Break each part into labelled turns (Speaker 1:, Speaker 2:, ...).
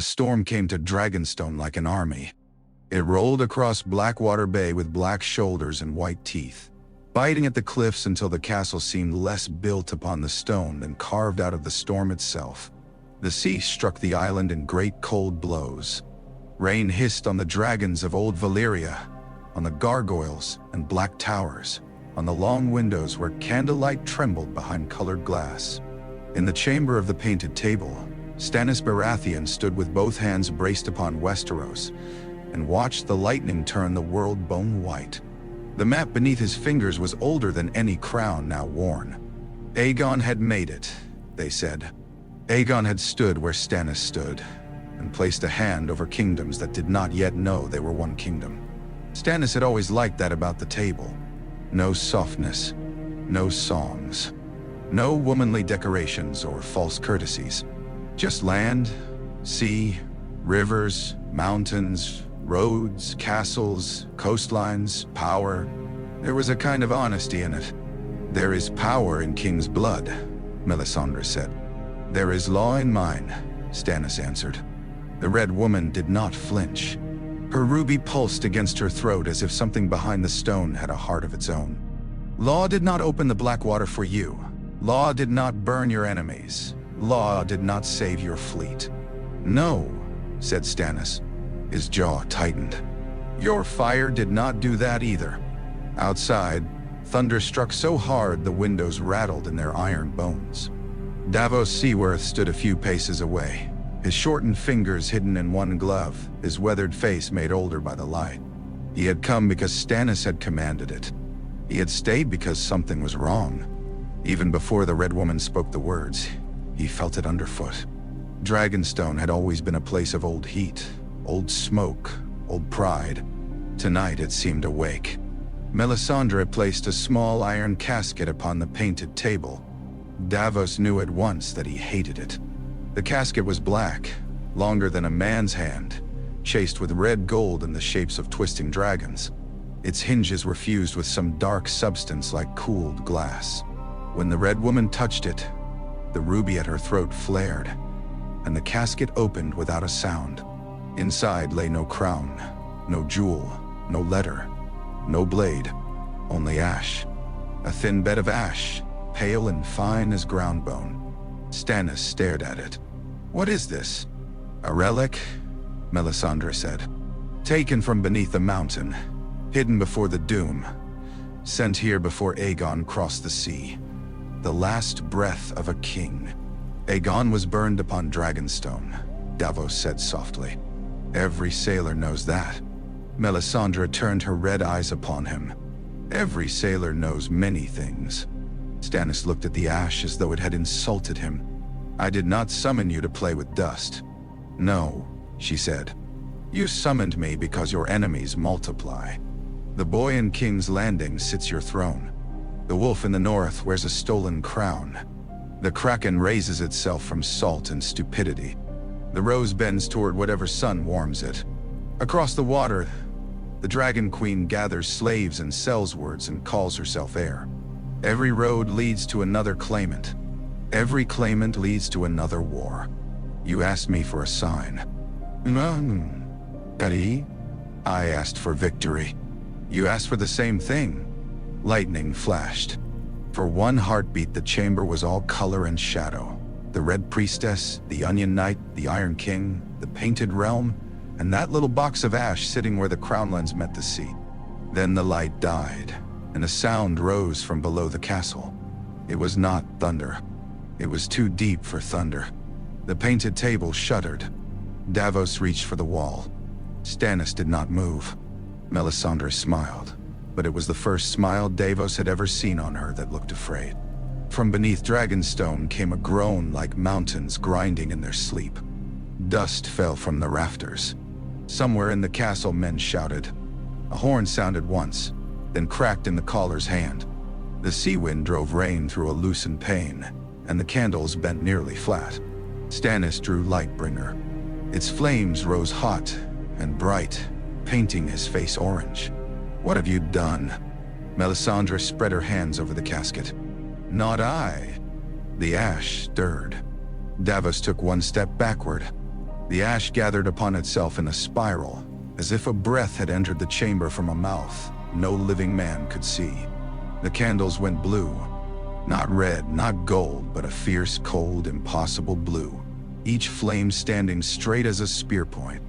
Speaker 1: The storm came to Dragonstone like an army. It rolled across Blackwater Bay with black shoulders and white teeth, biting at the cliffs until the castle seemed less built upon the stone than carved out of the storm itself. The sea struck the island in great cold blows. Rain hissed on the dragons of old Valyria, on the gargoyles and black towers, on the long windows where candlelight trembled behind colored glass. In the chamber of the painted table, Stannis Baratheon stood with both hands braced upon Westeros and watched the lightning turn the world bone white. The map beneath his fingers was older than any crown now worn. Aegon had made it, they said. Aegon had stood where Stannis stood, and placed a hand over kingdoms that did not yet know they were one kingdom. Stannis had always liked that about the table. No softness, no songs, no womanly decorations or false courtesies. Just land, sea, rivers, mountains, roads, castles, coastlines, power. There was a kind of honesty in it. "There is power in king's blood," Melisandre said. "There is law in mine," Stannis answered. The Red Woman did not flinch. Her ruby pulsed against her throat as if something behind the stone had a heart of its own. "Law did not open the Blackwater for you. Law did not burn your enemies. Law did not save your fleet." "No," said Stannis. His jaw tightened. "Your fire did not do that either." Outside, thunder struck so hard the windows rattled in their iron bones. Davos Seaworth stood a few paces away, his shortened fingers hidden in one glove, his weathered face made older by the light. He had come because Stannis had commanded it. He had stayed because something was wrong. Even before the Red Woman spoke the words, he felt it underfoot. Dragonstone had always been a place of old heat, old smoke, old pride. Tonight it seemed awake. Melisandre placed a small iron casket upon the painted table. Davos knew at once that he hated it. The casket was black, longer than a man's hand, chased with red gold in the shapes of twisting dragons. Its hinges were fused with some dark substance like cooled glass. When the Red Woman touched it, the ruby at her throat flared, and the casket opened without a sound. Inside lay no crown, no jewel, no letter, no blade, only ash. A thin bed of ash, pale and fine as ground bone. Stannis stared at it. "What is this?" "A relic," Melisandre said. "Taken from beneath the mountain, hidden before the doom, sent here before Aegon crossed the sea. The last breath of a king." "Aegon was burned upon Dragonstone," Davos said softly. "Every sailor knows that." Melisandre turned her red eyes upon him. "Every sailor knows many things." Stannis looked at the ash as though it had insulted him. "I did not summon you to play with dust." "No," she said. "You summoned me because your enemies multiply. The boy in King's Landing sits your throne. The wolf in the north wears a stolen crown. The kraken raises itself from salt and stupidity. The rose bends toward whatever sun warms it. Across the water, the Dragon Queen gathers slaves and sells words and calls herself heir. Every road leads to another claimant. Every claimant leads to another war. You asked me for a sign. Daddy? I asked for victory. You asked for the same thing." Lightning flashed. For one heartbeat, the chamber was all color and shadow. The Red Priestess, the Onion Knight, the Iron King, the Painted Realm, and that little box of ash sitting where the crownlands met the sea. Then the light died, and a sound rose from below the castle. It was not thunder. It was too deep for thunder. The painted table shuddered. Davos reached for the wall. Stannis did not move. Melisandre smiled, but it was the first smile Davos had ever seen on her that looked afraid. From beneath Dragonstone came a groan like mountains grinding in their sleep. Dust fell from the rafters. Somewhere in the castle men shouted. A horn sounded once, then cracked in the caller's hand. The sea wind drove rain through a loosened pane, and the candles bent nearly flat. Stannis drew Lightbringer. Its flames rose hot and bright, painting his face orange. "What have you done?" Melisandre spread her hands over the casket. "Not I." The ash stirred. Davos took one step backward. The ash gathered upon itself in a spiral, as if a breath had entered the chamber from a mouth no living man could see. The candles went blue. Not red, not gold, but a fierce, cold, impossible blue, each flame standing straight as a spear point.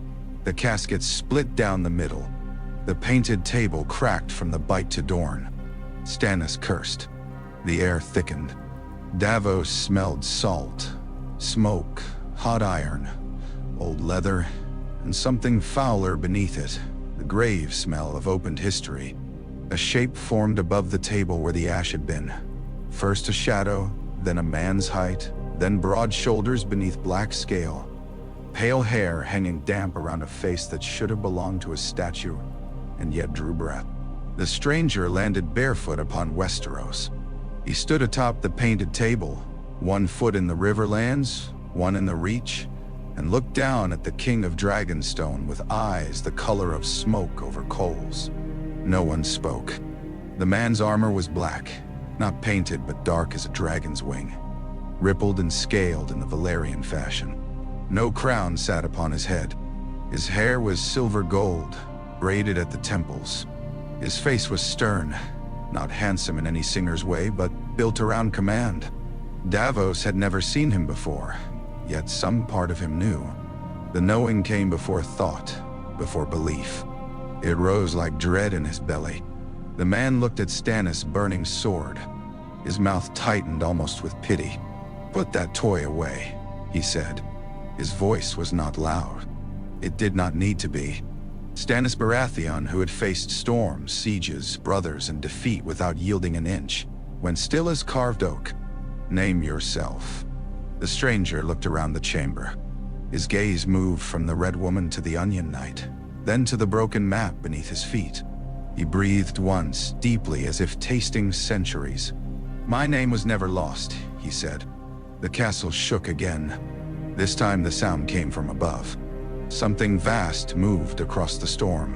Speaker 1: The casket split down the middle. The painted table cracked from the bite to Dorne. Stannis cursed. The air thickened. Davos smelled salt, smoke, hot iron, old leather, and something fouler beneath it, the grave smell of opened history. A shape formed above the table where the ash had been. First a shadow, then a man's height, then broad shoulders beneath black scale. Pale hair hanging damp around a face that should have belonged to a statue, and yet drew breath. The stranger landed barefoot upon Westeros. He stood atop the painted table, one foot in the Riverlands, one in the Reach, and looked down at the king of Dragonstone with eyes the color of smoke over coals. No one spoke. The man's armor was black, not painted but dark as a dragon's wing, rippled and scaled in the Balerion fashion. No crown sat upon his head. His hair was silver gold, braided at the temples. His face was stern, not handsome in any singer's way, but built around command. Davos had never seen him before, yet some part of him knew. The knowing came before thought, before belief. It rose like dread in his belly. The man looked at Stannis' burning sword. His mouth tightened almost with pity. "Put that toy away," he said. His voice was not loud. It did not need to be. Stannis Baratheon, who had faced storms, sieges, brothers, and defeat without yielding an inch, went still as carved oak. "Name yourself." The stranger looked around the chamber. His gaze moved from the Red Woman to the Onion Knight, then to the broken map beneath his feet. He breathed once, deeply, as if tasting centuries. "My name was never lost," he said. The castle shook again. This time the sound came from above. Something vast moved across the storm.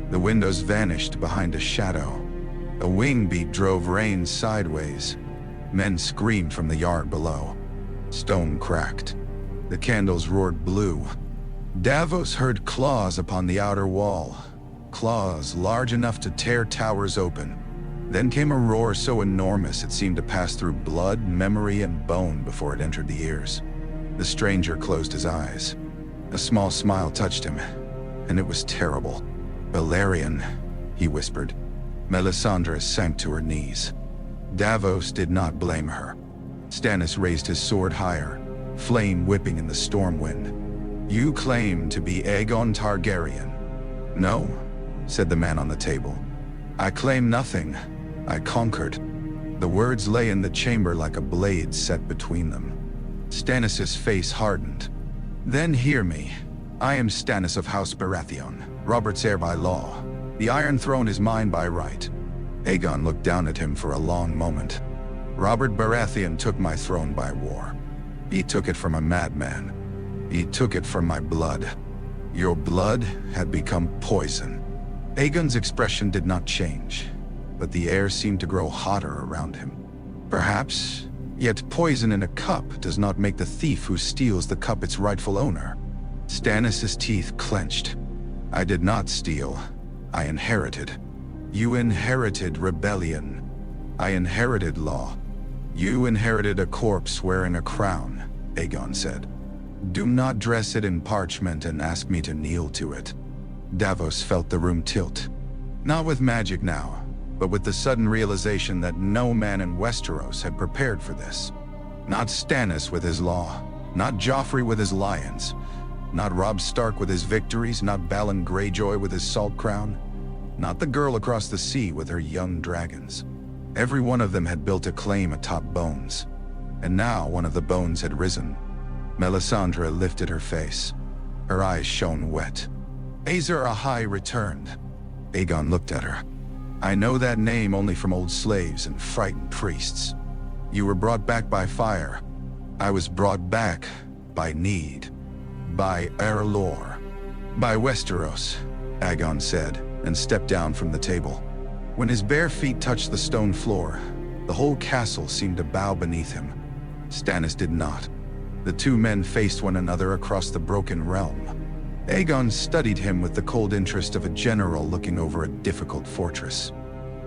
Speaker 1: The windows vanished behind a shadow. A wing beat drove rain sideways. Men screamed from the yard below. Stone cracked. The candles roared blue. Davos heard claws upon the outer wall, claws large enough to tear towers open. Then came a roar so enormous it seemed to pass through blood, memory, and bone before it entered the ears. The stranger closed his eyes. A small smile touched him, and it was terrible. "Balerion," he whispered. Melisandre sank to her knees. Davos did not blame her. Stannis raised his sword higher, flame whipping in the storm wind. "You claim to be Aegon Targaryen." "No," said the man on the table. "I claim nothing. I conquered." The words lay in the chamber like a blade set between them. Stannis' face hardened. "Then hear me. I am Stannis of House Baratheon, Robert's heir by law. The Iron Throne is mine by right." Aegon looked down at him for a long moment. "Robert Baratheon took my throne by war. He took it from a madman. He took it from my blood. Your blood had become poison." Aegon's expression did not change, but the air seemed to grow hotter around him. "Perhaps, yet poison in a cup does not make the thief who steals the cup its rightful owner." Stannis' teeth clenched. "I did not steal. I inherited." "You inherited rebellion. I inherited law." "You inherited a corpse wearing a crown," Aegon said. "Do not dress it in parchment and ask me to kneel to it." Davos felt the room tilt. Not with magic now, but with the sudden realization that no man in Westeros had prepared for this. Not Stannis with his law, not Joffrey with his lions, not Robb Stark with his victories, not Balon Greyjoy with his salt crown, not the girl across the sea with her young dragons. Every one of them had built a claim atop bones, and now one of the bones had risen. Melisandre lifted her face. Her eyes shone wet. "Azor Ahai returned." Aegon looked at her. "I know that name only from old slaves and frightened priests. You were brought back by fire. I was brought back by need. By Erlor. By Westeros," Aegon said, and stepped down from the table. When his bare feet touched the stone floor, the whole castle seemed to bow beneath him. Stannis did not. The two men faced one another across the broken realm. Aegon studied him with the cold interest of a general looking over a difficult fortress.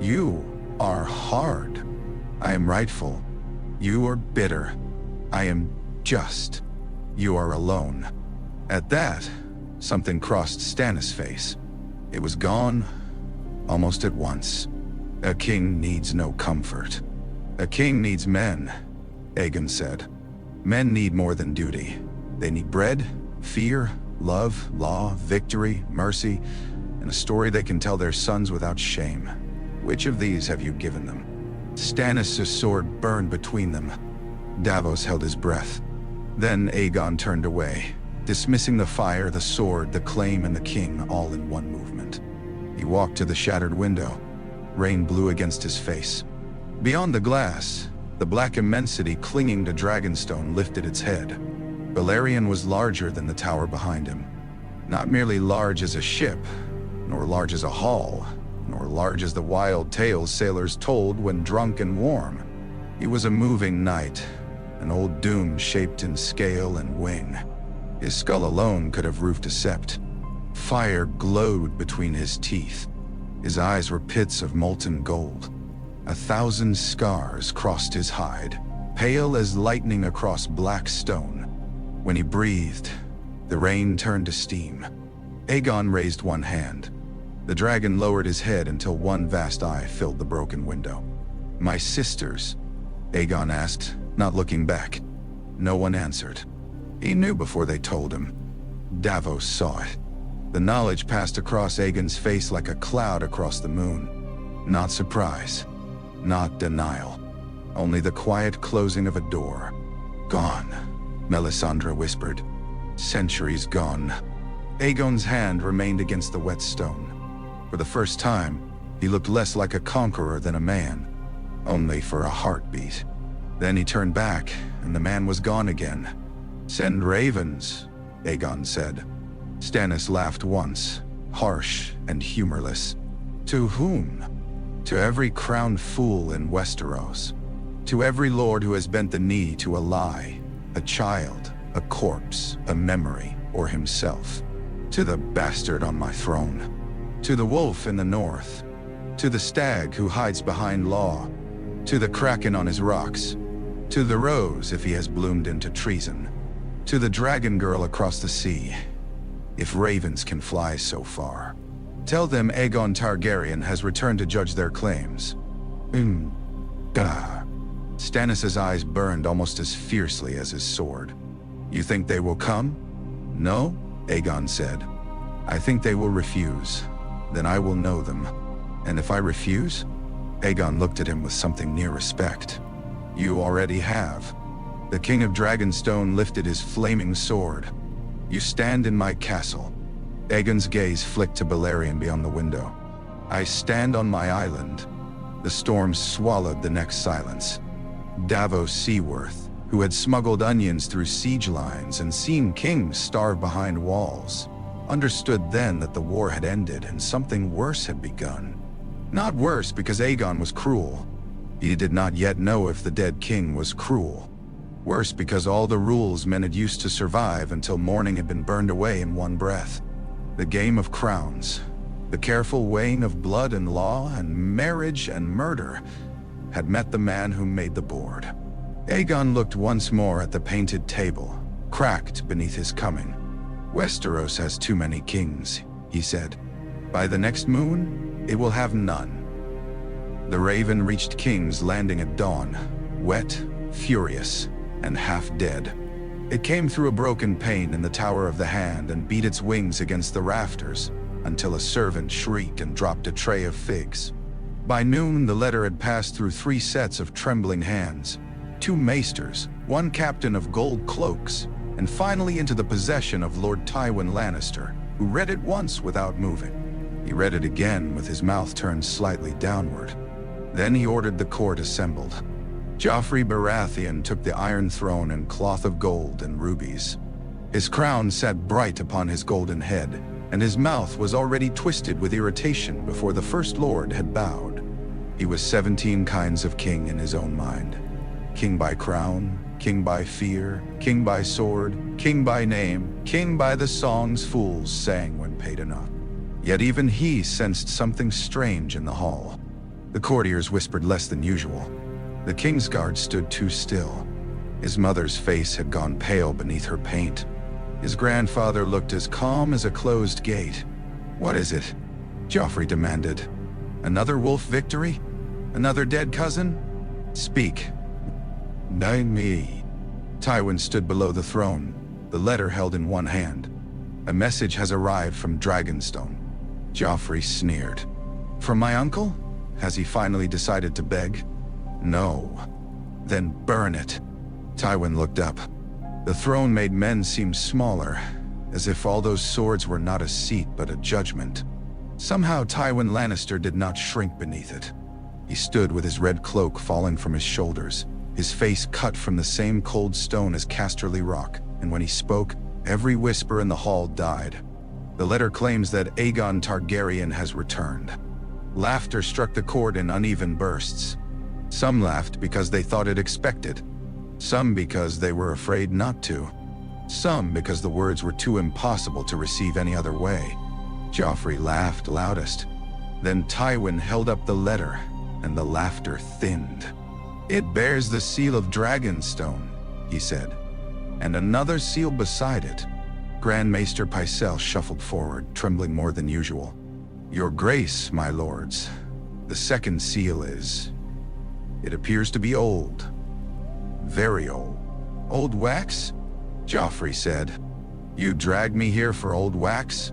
Speaker 1: "You are hard. I am rightful. You are bitter. I am just. You are alone." At that, something crossed Stannis' face. It was gone, almost at once. "A king needs no comfort. A king needs men," Aegon said. "Men need more than duty. They need bread, fear, love, law, victory, mercy, and a story they can tell their sons without shame. Which of these have you given them?" Stannis' sword burned between them. Davos held his breath. Then Aegon turned away, dismissing the fire, the sword, the claim, and the king all in one movement. He walked to the shattered window. Rain blew against his face. Beyond the glass, the black immensity clinging to Dragonstone lifted its head. Balerion was larger than the tower behind him. Not merely large as a ship, nor large as a hall, nor large as the wild tales sailors told when drunk and warm. He was a moving knight, an old doom shaped in scale and wing. His skull alone could have roofed a sept. Fire glowed between his teeth. His eyes were pits of molten gold. 1,000 scars crossed his hide, pale as lightning across black stone. When he breathed, the rain turned to steam. Aegon raised one hand. The dragon lowered his head until one vast eye filled the broken window. "My sisters?" Aegon asked, not looking back. No one answered. He knew before they told him. Davos saw it. The knowledge passed across Aegon's face like a cloud across the moon. Not surprise. Not denial. Only the quiet closing of a door. "Gone," Melisandre whispered. "Centuries gone." Aegon's hand remained against the wet stone. For the first time, he looked less like a conqueror than a man. Only for a heartbeat. Then he turned back, and the man was gone again. "Send ravens," Aegon said. Stannis laughed once, harsh and humorless. "To whom?" "To every crowned fool in Westeros. To every lord who has bent the knee to a lie, a child, a corpse, a memory, or himself. To the bastard on my throne. To the wolf in the north. To the stag who hides behind law. To the kraken on his rocks. To the rose if he has bloomed into treason. To the dragon girl across the sea. If ravens can fly so far. Tell them Aegon Targaryen has returned to judge their claims." Gah. Stannis' eyes burned almost as fiercely as his sword. "You think they will come?" "No," Aegon said. "I think they will refuse. Then I will know them. And if I refuse?" Aegon looked at him with something near respect. "You already have." The King of Dragonstone lifted his flaming sword. "You stand in my castle." Aegon's gaze flicked to Balerion beyond the window. "I stand on my island." The storm swallowed the next silence. Davos Seaworth, who had smuggled onions through siege lines and seen kings starve behind walls, understood then that the war had ended and something worse had begun. Not worse because Aegon was cruel. He did not yet know if the dead king was cruel. Worse because all the rules men had used to survive until morning had been burned away in one breath. The game of crowns, the careful weighing of blood and law and marriage and murder, had met the man who made the board. Aegon looked once more at the painted table, cracked beneath his coming. "Westeros has too many kings," he said. "By the next moon, it will have none." The raven reached King's Landing at dawn, wet, furious, and half dead. It came through a broken pane in the Tower of the Hand and beat its wings against the rafters, until a servant shrieked and dropped a tray of figs. By noon, the letter had passed through 3 sets of trembling hands, 2 maesters, 1 captain of gold cloaks, and finally into the possession of Lord Tywin Lannister, who read it once without moving. He read it again with his mouth turned slightly downward. Then he ordered the court assembled. Joffrey Baratheon took the Iron Throne and cloth of gold and rubies. His crown sat bright upon his golden head, and his mouth was already twisted with irritation before the First Lord had bowed. He was 17 kinds of king in his own mind. King by crown, king by fear, king by sword, king by name, king by the songs fools sang when paid enough. Yet even he sensed something strange in the hall. The courtiers whispered less than usual. The king's guard stood too still. His mother's face had gone pale beneath her paint. His grandfather looked as calm as a closed gate. "What is it?" Joffrey demanded. "Another wolf victory? Another dead cousin? Speak." "Nine me." Tywin stood below the throne, the letter held in one hand. "A message has arrived from Dragonstone." Joffrey sneered. "From my uncle? Has he finally decided to beg?" "No." "Then burn it." Tywin looked up. The throne made men seem smaller, as if all those swords were not a seat but a judgment. Somehow Tywin Lannister did not shrink beneath it. He stood with his red cloak falling from his shoulders, his face cut from the same cold stone as Casterly Rock, and when he spoke, every whisper in the hall died. The letter claims that Aegon Targaryen has returned. Laughter struck the court in uneven bursts. Some laughed because they thought it expected. Some because they were afraid not to. Some because the words were too impossible to receive any other way. Joffrey laughed loudest. Then Tywin held up the letter, and the laughter thinned. "It bears the seal of Dragonstone," he said, "and another seal beside it." Grand Maester Pycelle shuffled forward, trembling more than usual. "Your Grace, my lords, the second seal is... It appears to be old. Very old." "Old wax?" Joffrey said. "You dragged me here for old wax?"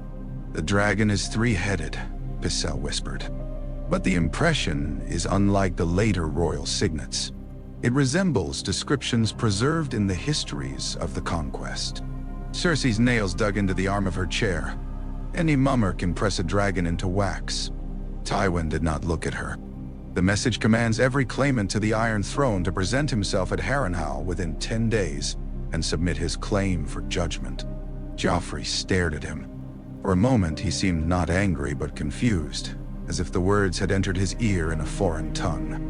Speaker 1: "The dragon is three-headed," Pycelle whispered. "But the impression is unlike the later royal signets. It resembles descriptions preserved in the histories of the conquest." Cersei's nails dug into the arm of her chair. Any mummer can press a dragon into wax. Tywin did not look at her. "The message commands every claimant to the Iron Throne to present himself at Harrenhal within 10 days and submit his claim for judgment." Joffrey stared at him. For a moment he seemed not angry but confused, as if the words had entered his ear in a foreign tongue.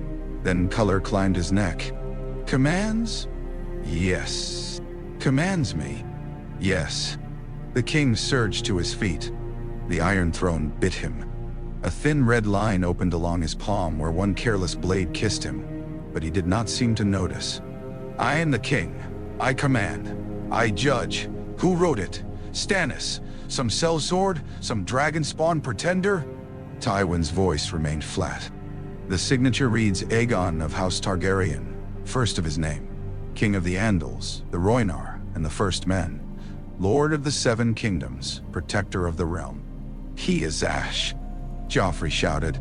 Speaker 1: Then color climbed his neck. "Commands?" "Yes." "Commands me?" "Yes." The king surged to his feet. The Iron Throne bit him. A thin red line opened along his palm where one careless blade kissed him, but he did not seem to notice. "I am the king. I command. I judge. Who wrote it? Stannis? Some sellsword? Some dragon-spawn pretender?" Tywin's voice remained flat. "The signature reads Aegon of House Targaryen, first of his name, King of the Andals, the Rhoynar, and the First Men, Lord of the Seven Kingdoms, Protector of the Realm." "He is Ash," Joffrey shouted.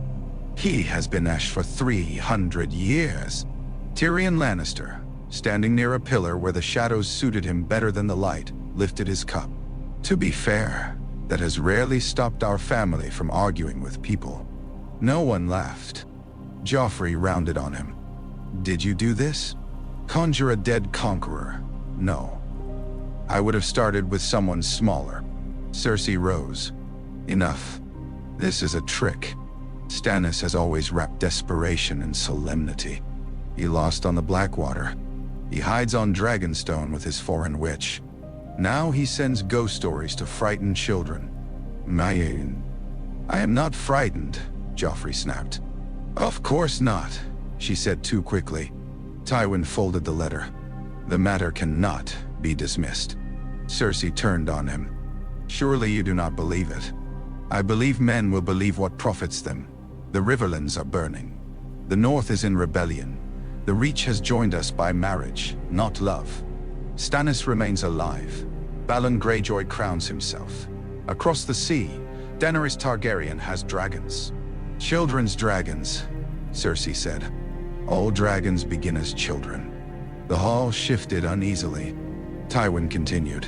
Speaker 1: "He has been Ash for 300 years." Tyrion Lannister, standing near a pillar where the shadows suited him better than the light, lifted his cup. "To be fair, that has rarely stopped our family from arguing with people." No one laughed. Joffrey rounded on him. "Did you do this? Conjure a dead conqueror? No. I would have started with someone smaller." Cersei rose. "Enough. This is a trick. Stannis has always wrapped desperation in solemnity. He lost on the Blackwater. He hides on Dragonstone with his foreign witch. Now he sends ghost stories to frighten children. I am not frightened," Joffrey snapped. "Of course not," she said too quickly. Tywin folded the letter. "The matter cannot be dismissed." Cersei turned on him. "Surely you do not believe it." "I believe men will believe what profits them. The Riverlands are burning. The North is in rebellion. The Reach has joined us by marriage, not love. Stannis remains alive. Balon Greyjoy crowns himself. Across the sea, Daenerys Targaryen has dragons. Children's dragons," Cersei said. "All dragons begin as children." The hall shifted uneasily. Tywin continued.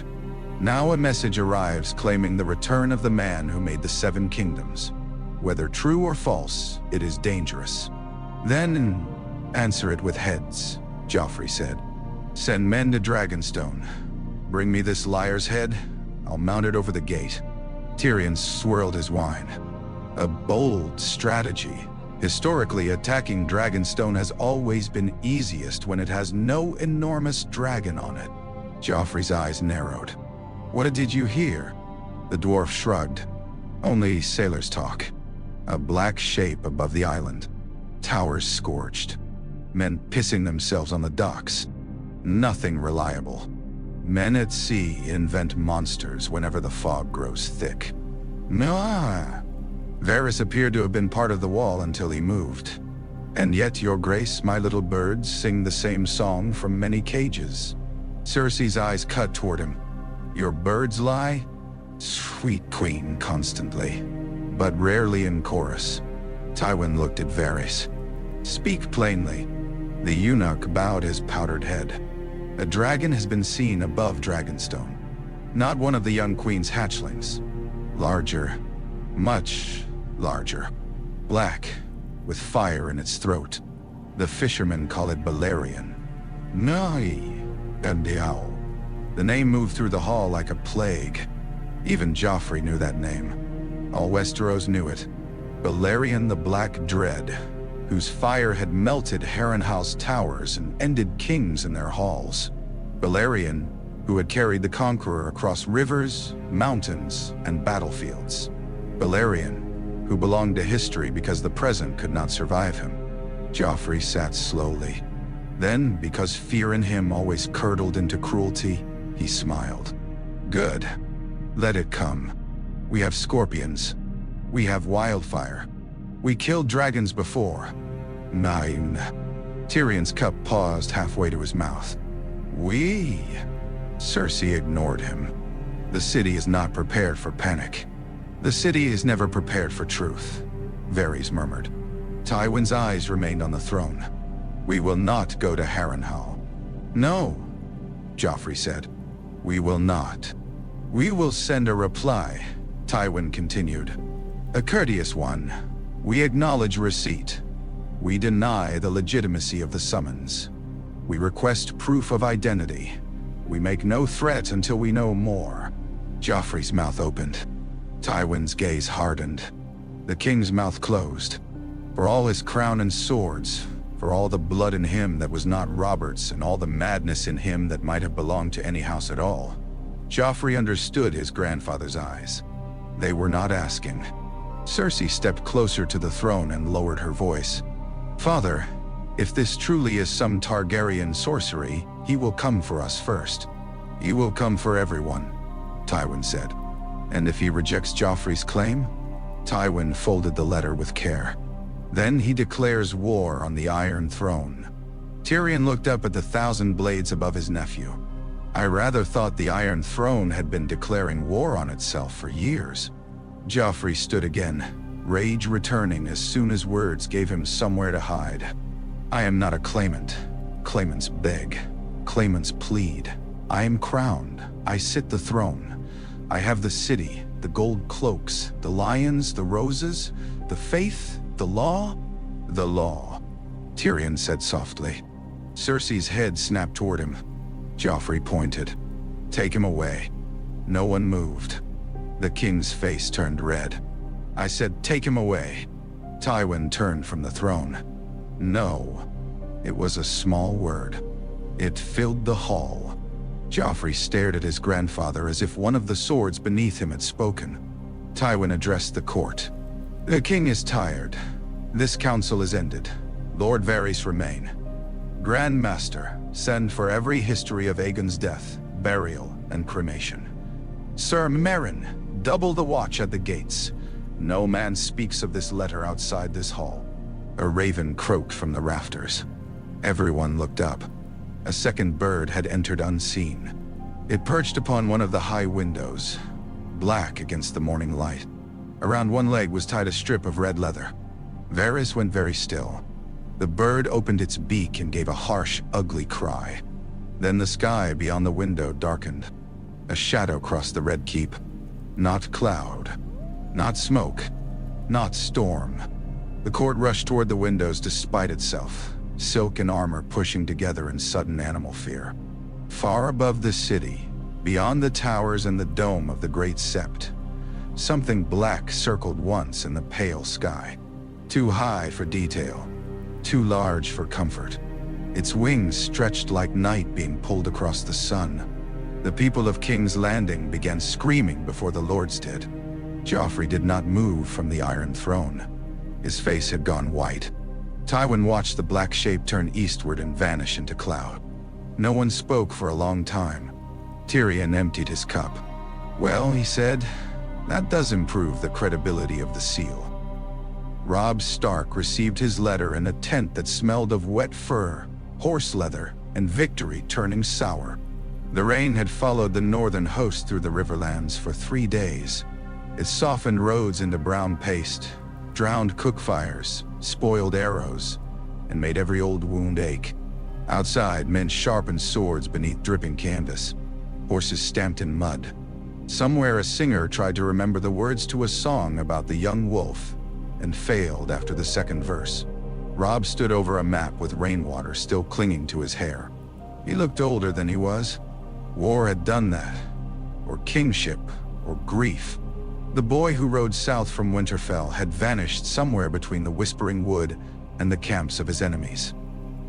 Speaker 1: "Now a message arrives claiming the return of the man who made the Seven Kingdoms. Whether true or false, it is dangerous." "Then answer it with heads," Joffrey said. "Send men to Dragonstone. Bring me this liar's head. I'll mount it over the gate." Tyrion swirled his wine. "A bold strategy," Historically, attacking Dragonstone has always been easiest when it has no enormous dragon on it. Joffrey's eyes narrowed. What did you hear? The dwarf shrugged. Only sailors' talk. A black shape above the island. Towers scorched. Men pissing themselves on the docks. Nothing reliable. Men at sea invent monsters whenever the fog grows thick. Ah. Varys appeared to have been part of the wall until he moved. And yet, your grace, my little birds sing the same song from many cages. Cersei's eyes cut toward him. Your birds lie? Sweet queen, constantly. But rarely in chorus. Tywin looked at Varys. Speak plainly. The eunuch bowed his powdered head. A dragon has been seen above Dragonstone. Not one of the young queen's hatchlings. Larger. Much larger. Black, with fire in its throat. The fishermen call it Balerion. Nai, and the owl. The name moved through the hall like a plague. Even Joffrey knew that name. All Westeros knew it. Balerion the Black Dread, whose fire had melted Harrenhal's towers and ended kings in their halls. Balerion, who had carried the Conqueror across rivers, mountains, and battlefields. Balerion, who belonged to history because the present could not survive him. Joffrey sat slowly. Then, because fear in him always curdled into cruelty, he smiled. Good. Let it come. We have scorpions. We have wildfire. We killed dragons before. Nine. Tyrion's cup paused halfway to his mouth. We? Cersei ignored him. The city is not prepared for panic. The city is never prepared for truth, Varys murmured. Tywin's eyes remained on the throne. We will not go to Harrenhal. No, Joffrey said. We will not. We will send a reply, Tywin continued. A courteous one. We acknowledge receipt. We deny the legitimacy of the summons. We request proof of identity. We make no threat until we know more. Joffrey's mouth opened. Tywin's gaze hardened. The king's mouth closed. For all his crown and swords, for all the blood in him that was not Robert's and all the madness in him that might have belonged to any house at all, Joffrey understood his grandfather's eyes. They were not asking. Cersei stepped closer to the throne and lowered her voice. Father, if this truly is some Targaryen sorcery, he will come for us first. He will come for everyone, Tywin said. And if he rejects Joffrey's claim? Tywin folded the letter with care. Then he declares war on the Iron Throne. Tyrion looked up at the 1,000 blades above his nephew. I rather thought the Iron Throne had been declaring war on itself for years. Joffrey stood again, rage returning as soon as words gave him somewhere to hide. I am not a claimant. Claimants beg. Claimants plead. I am crowned. I sit the throne. I have the city, the gold cloaks, the lions, the roses, the faith, the law. The law, Tyrion said softly. Cersei's head snapped toward him. Joffrey pointed. Take him away. No one moved. The king's face turned red. I said, take him away. Tywin turned from the throne. No. It was a small word. It filled the hall. Joffrey stared at his grandfather as if one of the swords beneath him had spoken. Tywin addressed the court. The king is tired. This council is ended. Lord Varys remain. Grand Master, send for every history of Aegon's death, burial, and cremation. Sir Meryn, double the watch at the gates. No man speaks of this letter outside this hall. A raven croaked from the rafters. Everyone looked up. A second bird had entered unseen. It perched upon one of the high windows, black against the morning light. Around one leg was tied a strip of red leather. Varys went very still. The bird opened its beak and gave a harsh, ugly cry. Then the sky beyond the window darkened. A shadow crossed the red keep. Not cloud. Not smoke. Not storm. The court rushed toward the windows to spite itself, silk and armor pushing together in sudden animal fear. Far above the city, beyond the towers and the dome of the Great Sept, something black circled once in the pale sky. Too high for detail, too large for comfort. Its wings stretched like night being pulled across the sun. The people of King's Landing began screaming before the lords did. Joffrey did not move from the Iron Throne. His face had gone white. Tywin watched the black shape turn eastward and vanish into cloud. No one spoke for a long time. Tyrion emptied his cup. "Well," he said, "that does improve the credibility of the seal." Robb Stark received his letter in a tent that smelled of wet fur, horse leather, and victory turning sour. The rain had followed the northern host through the riverlands for 3 days. It softened roads into brown paste, drowned cookfires, spoiled arrows, and made every old wound ache. Outside, men sharpened swords beneath dripping canvas. Horses stamped in mud. Somewhere a singer tried to remember the words to a song about the young wolf, and failed after the second verse. Robb stood over a map with rainwater still clinging to his hair. He looked older than he was. War had done that, or kingship, or grief. The boy who rode south from Winterfell had vanished somewhere between the Whispering Wood and the camps of his enemies.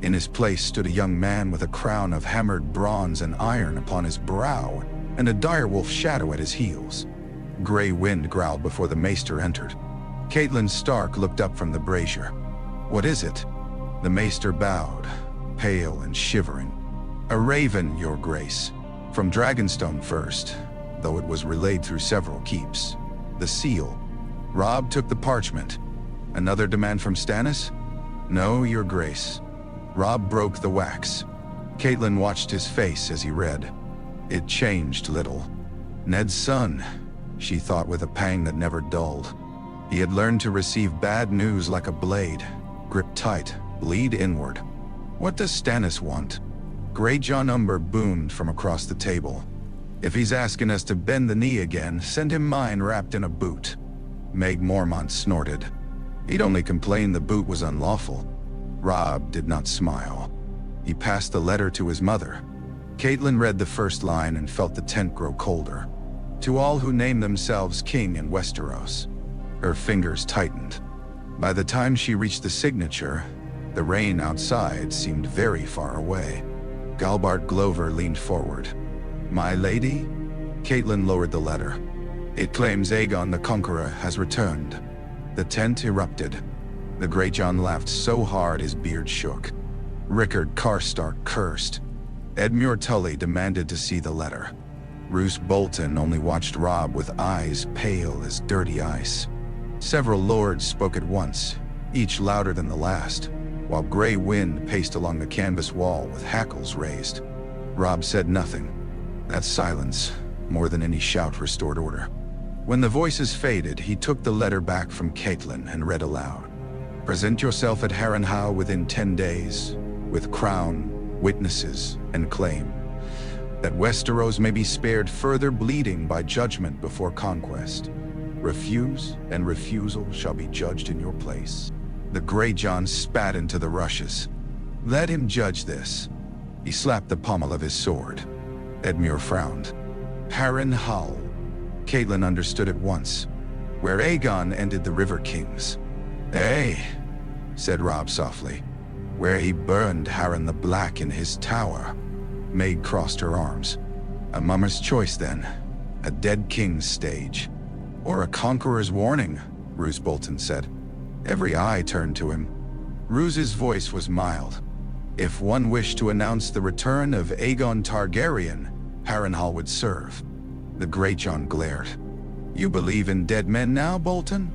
Speaker 1: In his place stood a young man with a crown of hammered bronze and iron upon his brow, and a direwolf shadow at his heels. Grey wind growled before the maester entered. Catelyn Stark looked up from the brazier. "What is it?" The maester bowed, pale and shivering. "A raven, your grace. From Dragonstone first, though it was relayed through several keeps. The seal." Robb took the parchment. "Another demand from Stannis?" "No, your grace." Robb broke the wax. Catelyn watched his face as he read. It changed little. Ned's son, she thought with a pang that never dulled. He had learned to receive bad news like a blade, grip tight, bleed inward. "What does Stannis want?" Greyjoy Umber boomed from across the table. "If he's asking us to bend the knee again, send him mine wrapped in a boot." Meg Mormont snorted. He'd only complained the boot was unlawful. Robb did not smile. He passed the letter to his mother. Catelyn read the first line and felt the tent grow colder. "To all who name themselves king in Westeros." Her fingers tightened. By the time she reached the signature, the rain outside seemed very far away. Galbart Glover leaned forward. "My lady?" Catelyn lowered the letter. "It claims Aegon the Conqueror has returned." The tent erupted. The Greyjoy laughed so hard his beard shook. Rickard Karstark cursed. Edmure Tully demanded to see the letter. Roose Bolton only watched Robb with eyes pale as dirty ice. Several lords spoke at once, each louder than the last, while grey wind paced along the canvas wall with hackles raised. Robb said nothing. That silence, more than any shout, restored order. When the voices faded, he took the letter back from Catelyn and read aloud. "Present yourself at Harrenhal within 10 days, with crown, witnesses, and claim, that Westeros may be spared further bleeding by judgment before conquest. Refuse, and refusal shall be judged in your place." The Greyjoy spat into the rushes. "Let him judge this." He slapped the pommel of his sword. Edmure frowned. "Harrenhal." Catelyn understood at once. "Where Aegon ended the River Kings." "Eh," said Robb softly. "Where he burned Harren the Black in his tower." Maid crossed her arms. "A mummer's choice then. A dead king's stage. Or a conqueror's warning," Roose Bolton said. Every eye turned to him. Roose's voice was mild. "If one wished to announce the return of Aegon Targaryen, Harrenhal would serve." The Greyjoy glared. "You believe in dead men now, Bolton?"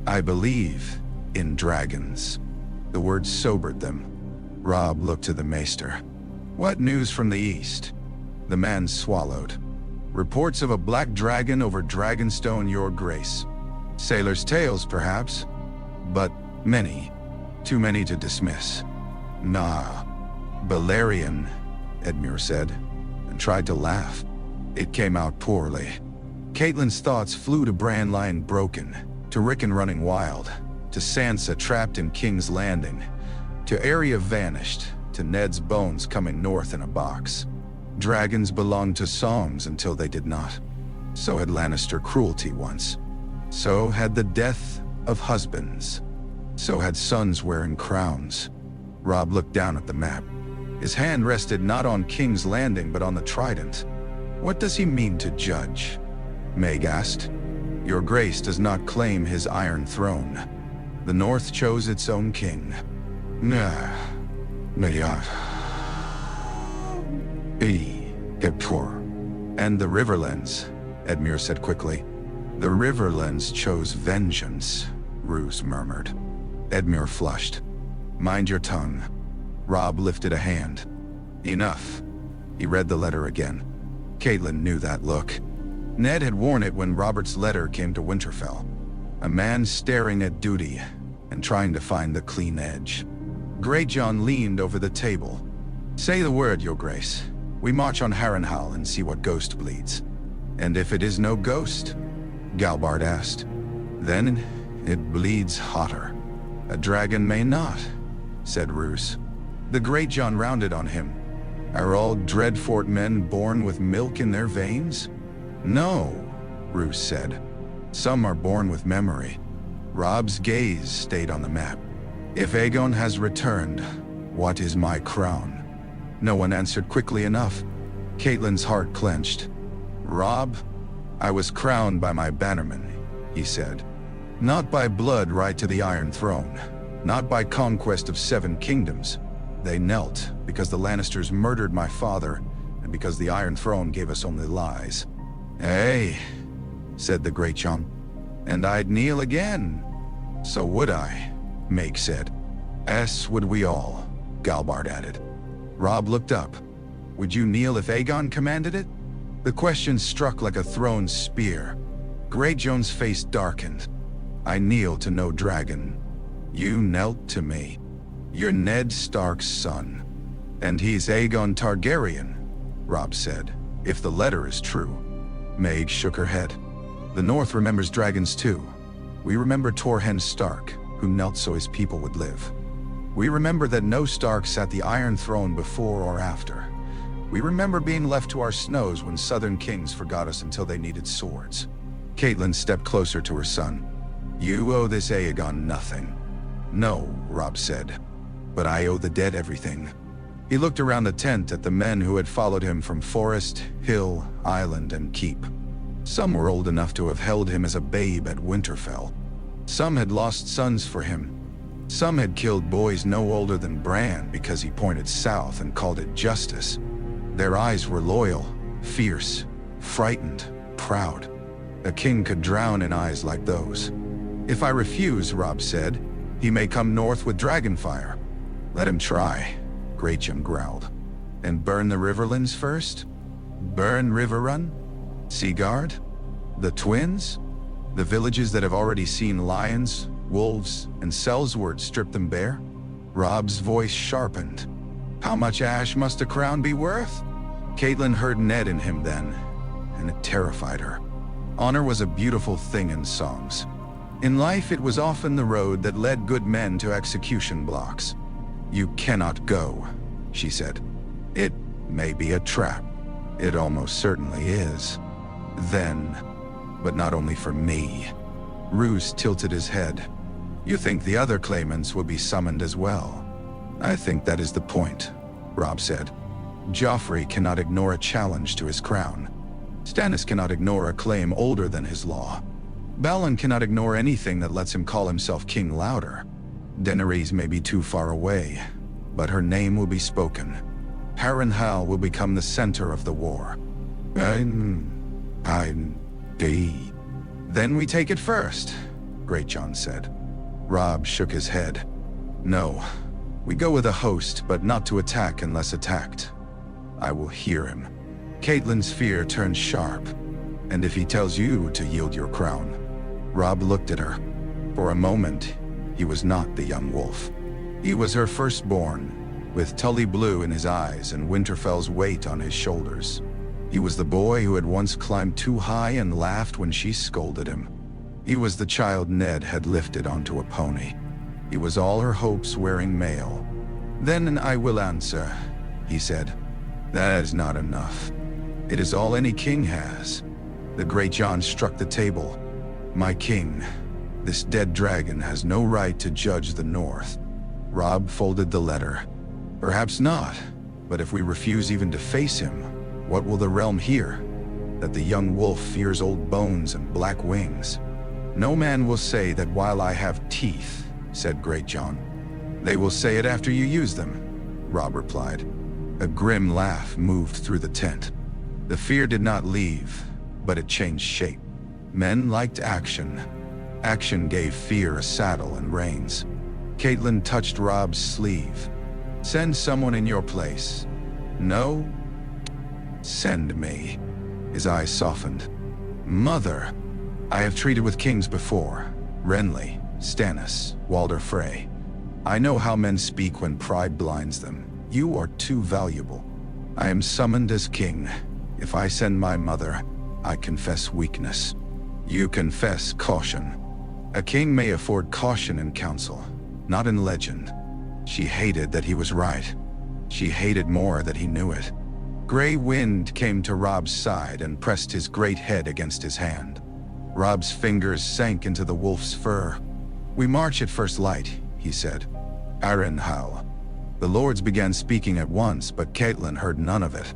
Speaker 1: "I believe in dragons." The words sobered them. Robb looked to the maester. "What news from the east?" The man swallowed. "Reports of a black dragon over Dragonstone, your grace. Sailors' tales, perhaps, but many. Too many to dismiss." "Nah. Balerion," Edmure said, and tried to laugh. It came out poorly. Catelyn's thoughts flew to Bran lying broken, to Rickon running wild, to Sansa trapped in King's Landing, to Arya vanished, to Ned's bones coming north in a box. Dragons belonged to songs until they did not. So had Lannister cruelty once. So had the death of husbands. So had sons wearing crowns. Robb looked down at the map. His hand rested not on King's Landing but on the trident. What does he mean to judge? Meg asked. Your Grace does not claim his Iron Throne. The North chose its own king. Nah. And the Riverlands, Edmure said quickly. The Riverlands chose vengeance, Roose murmured. Edmure flushed. Mind your tongue. Robb lifted a hand. Enough. He read the letter again. Catelyn knew that look. Ned had worn it when Robert's letter came to Winterfell. A man staring at duty and trying to find the clean edge. Greyjoy leaned over the table. Say the word, Your Grace. We march on Harrenhal and see what ghost bleeds. And if it is no ghost? Galbard asked. Then it bleeds hotter. A dragon may not, said Roose. The Greyjoy rounded on him. Are all Dreadfort men born with milk in their veins? No, Roose said. Some are born with memory. Robb's gaze stayed on the map. If Aegon has returned, what is my crown? No one answered quickly enough. Catelyn's heart clenched. Robb, I was crowned by my bannermen, he said. Not by blood right to the Iron Throne, not by conquest of 7 kingdoms. They knelt because the Lannisters murdered my father and because the Iron Throne gave us only lies. Hey, said the Greyjoy, and I'd kneel again. So would I, Meg said. As would we all, Galbard added. Robb looked up. Would you kneel if Aegon commanded it? The question struck like a thrown spear. Greyjoy's face darkened. I kneel to no dragon. You knelt to me. You're Ned Stark's son. And he's Aegon Targaryen, Robb said, if the letter is true. Meg shook her head. The North remembers dragons too. We remember Torrhen Stark, who knelt so his people would live. We remember that no Stark sat the Iron Throne before or after. We remember being left to our snows when Southern kings forgot us until they needed swords. Catelyn stepped closer to her son. You owe this Aegon nothing. No, Robb said. But I owe the dead everything. He looked around the tent at the men who had followed him from forest, hill, island, and keep. Some were old enough to have held him as a babe at Winterfell. Some had lost sons for him. Some had killed boys no older than Bran because he pointed south and called it justice. Their eyes were loyal, fierce, frightened, proud. A king could drown in eyes like those. If I refuse, Robb said, he may come north with dragonfire. Let him try, Greyjoy growled. And burn the Riverlands first? Burn Riverrun? Seaguard? The Twins? The villages that have already seen lions, wolves, and Sellsword strip them bare? Robb's voice sharpened. How much ash must a crown be worth? Catelyn heard Ned in him then, and it terrified her. Honor was a beautiful thing in songs. In life, it was often the road that led good men to execution blocks. You cannot go, she said. It may be a trap. It almost certainly is. Then, but not only for me. Roose tilted his head. You think the other claimants will be summoned as well? I think that is the point, Robb said. Joffrey cannot ignore a challenge to his crown. Stannis cannot ignore a claim older than his law. Balon cannot ignore anything that lets him call himself king louder. Daenerys may be too far away, but her name will be spoken. Harrenhal will become the center of the war. Then we take it first, Greyjoy said. Robb shook his head. No, we go with a host, but not to attack unless attacked. I will hear him. Catelyn's fear turned sharp. And if he tells you to yield your crown? Robb looked at her. For a moment, he was not the young wolf. He was her firstborn, with Tully Blue in his eyes and Winterfell's weight on his shoulders. He was the boy who had once climbed too high and laughed when she scolded him. He was the child Ned had lifted onto a pony. He was all her hopes wearing mail. Then I will answer, he said. That is not enough. It is all any king has. The Greyjoy struck the table. My king, This dead dragon has no right to judge the North. Robb folded the letter. Perhaps not, but if we refuse even to face him, what will the realm hear? That the young wolf fears old bones and black wings. No man will say that while I have teeth, said Greyjoy. They will say it after you use them, Robb replied. A grim laugh moved through the tent. The fear did not leave, but it changed shape. Men liked action. Action gave fear a saddle and reins. Catelyn touched Robb's sleeve. Send someone in your place. No? Send me. His eyes softened. Mother, I have treated with kings before. Renly, Stannis, Walder Frey. I know how men speak when pride blinds them. You are too valuable. I am summoned as king. If I send my mother, I confess weakness. You confess caution. A king may afford caution in council, not in legend. She hated that he was right. She hated more that he knew it. Grey wind came to Robb's side and pressed his great head against his hand. Robb's fingers sank into the wolf's fur. We march at first light, he said. Harrenhal. The lords began speaking at once, but Catelyn heard none of it.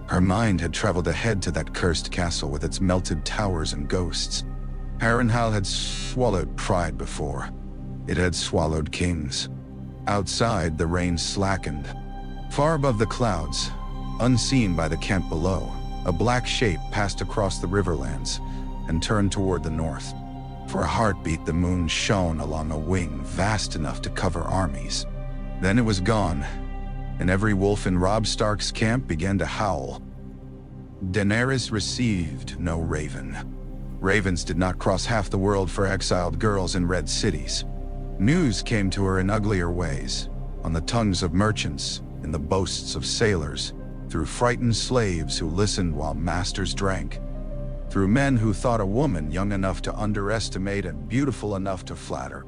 Speaker 1: Her mind had traveled ahead to that cursed castle with its melted towers and ghosts. Harrenhal had swallowed pride before. It had swallowed kings. Outside, the rain slackened. Far above the clouds, unseen by the camp below, a black shape passed across the riverlands and turned toward the north. For a heartbeat, the moon shone along a wing vast enough to cover armies. Then it was gone, and every wolf in Robb Stark's camp began to howl. Daenerys received no raven. Ravens did not cross half the world for exiled girls in red cities. News came to her in uglier ways, on the tongues of merchants, in the boasts of sailors, through frightened slaves who listened while masters drank, through men who thought a woman young enough to underestimate and beautiful enough to flatter.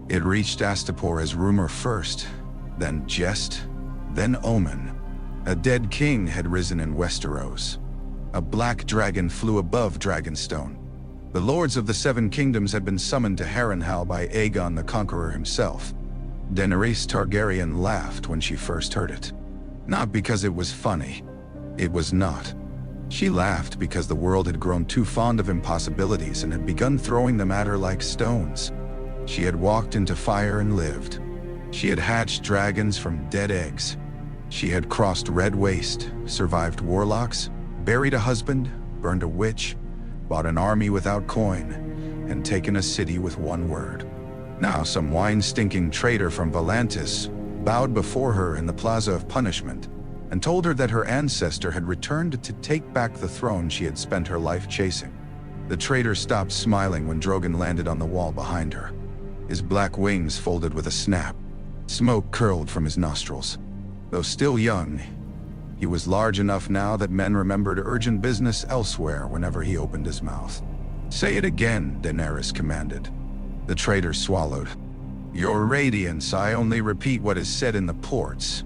Speaker 1: It reached Astapor as rumor first, then jest, then omen. A dead king had risen in Westeros. A black dragon flew above Dragonstone. The lords of the Seven Kingdoms had been summoned to Harrenhal by Aegon the Conqueror himself. Daenerys Targaryen laughed when she first heard it. Not because it was funny. It was not. She laughed because the world had grown too fond of impossibilities and had begun throwing them at her like stones. She had walked into fire and lived. She had hatched dragons from dead eggs. She had crossed Red Waste, survived warlocks, buried a husband, burned a witch, bought an army without coin, and taken a city with one word. Now some wine-stinking traitor from Volantis bowed before her in the Plaza of Punishment and told her that her ancestor had returned to take back the throne she had spent her life chasing. The traitor stopped smiling when Drogon landed on the wall behind her. His black wings folded with a snap. Smoke curled from his nostrils. Though still young, he was large enough now that men remembered urgent business elsewhere whenever he opened his mouth. Say it again, Daenerys commanded. The traitor swallowed. Your radiance, I only repeat what is said in the ports.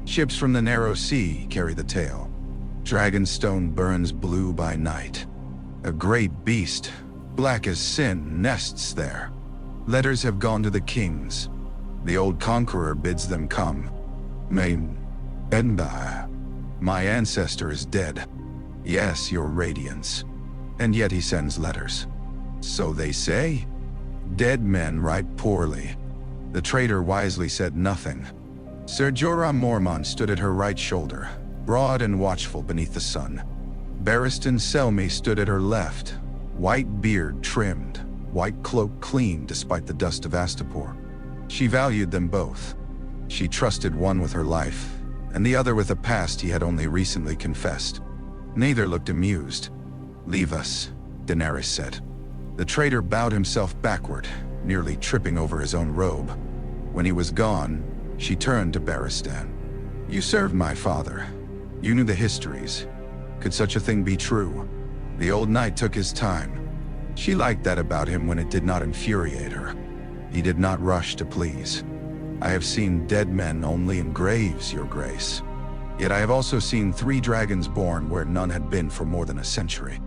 Speaker 1: Ships from the narrow sea carry the tale. Dragonstone burns blue by night. A great beast, black as sin, nests there. Letters have gone to the kings. The old conqueror bids them come. My ancestor is dead. Yes, your radiance. And yet he sends letters. So they say? Dead men write poorly. The traitor wisely said nothing. Ser Jorah Mormont stood at her right shoulder, broad and watchful beneath the sun. Barristan Selmy stood at her left, white beard trimmed, white cloak clean despite the dust of Astapor. She valued them both. She trusted one with her life, and the other with a past he had only recently confessed. Neither looked amused. Leave us, Daenerys said. The traitor bowed himself backward, nearly tripping over his own robe. When he was gone, she turned to Barristan. You served my father. You knew the histories. Could such a thing be true? The old knight took his time. She liked that about him when it did not infuriate her. He did not rush to please. I have seen dead men only in graves, your grace. Yet I have also seen 3 dragons born where none had been for more than a century.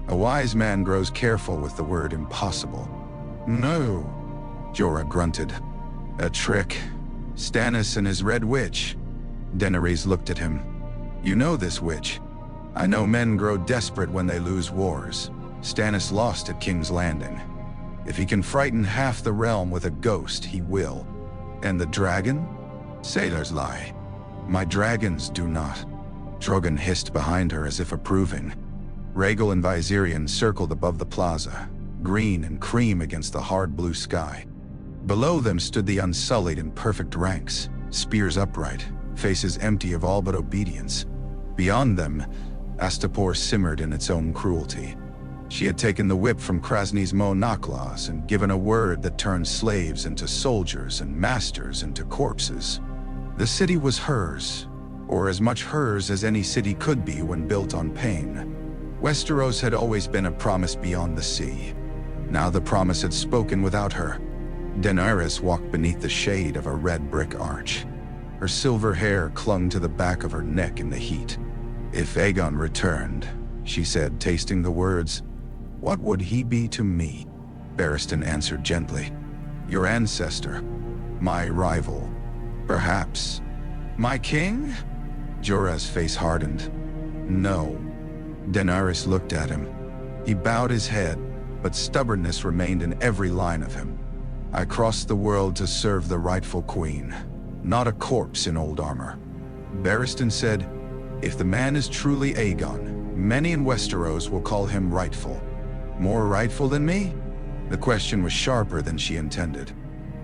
Speaker 1: A wise man grows careful with the word impossible. No, Jorah grunted. A trick. Stannis and his Red Witch. Daenerys looked at him. You know this witch. I know men grow desperate when they lose wars. Stannis lost at King's Landing. If he can frighten half the realm with a ghost, he will. And the dragon? Sailors lie. My dragons do not. Drogon hissed behind her as if approving. Rhaegal and Viserion circled above the plaza, green and cream against the hard blue sky. Below them stood the Unsullied in perfect ranks, spears upright, faces empty of all but obedience. Beyond them, Astapor simmered in its own cruelty. She had taken the whip from Krasny's Mo Naklas and given a word that turned slaves into soldiers and masters into corpses. The city was hers, or as much hers as any city could be when built on pain. Westeros had always been a promise beyond the sea. Now the promise had spoken without her. Daenerys walked beneath the shade of a red brick arch. Her silver hair clung to the back of her neck in the heat. If Aegon returned, she said, tasting the words, what would he be to me? Barristan answered gently. Your ancestor. My rival. Perhaps. My king? Jorah's face hardened. No. Daenerys looked at him. He bowed his head, but stubbornness remained in every line of him. I crossed the world to serve the rightful queen, not a corpse in old armor. Barristan said, if the man is truly Aegon, many in Westeros will call him rightful. More rightful than me? The question was sharper than she intended.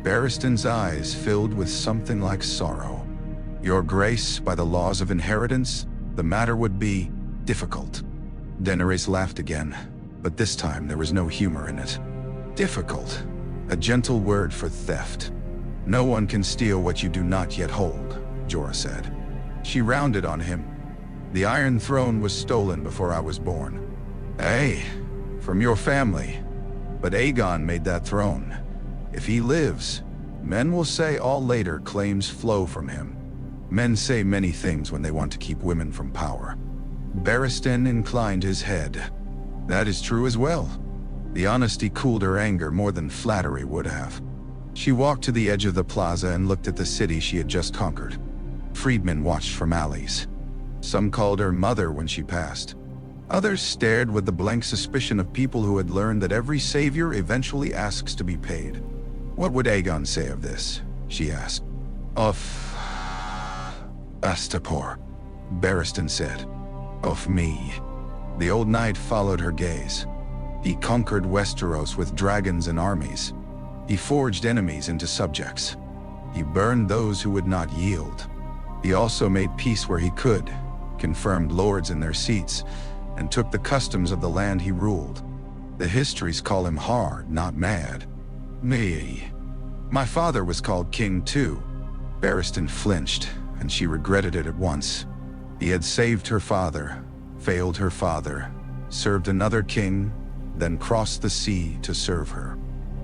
Speaker 1: Barristan's eyes filled with something like sorrow. Your Grace, by the laws of inheritance, the matter would be difficult. Daenerys laughed again, but this time there was no humor in it. Difficult. A gentle word for theft. No one can steal what you do not yet hold, Jorah said. She rounded on him. The Iron Throne was stolen before I was born. Hey, from your family. But Aegon made that throne. If he lives, men will say all later claims flow from him. Men say many things when they want to keep women from power. Barristan inclined his head. That is true as well. The honesty cooled her anger more than flattery would have. She walked to the edge of the plaza and looked at the city she had just conquered. Freedmen watched from alleys. Some called her mother when she passed. Others stared with the blank suspicion of people who had learned that every savior eventually asks to be paid. What would Aegon say of this? She asked. Of Astapor, Barristan said. Of me. The old knight followed her gaze. He conquered Westeros with dragons and armies. He forged enemies into subjects. He burned those who would not yield. He also made peace where he could, confirmed lords in their seats, and took the customs of the land he ruled. The histories call him hard, not mad. Me. My father was called king too. Barristan flinched, and she regretted it at once. He had saved her father, failed her father, served another king, then crossed the sea to serve her.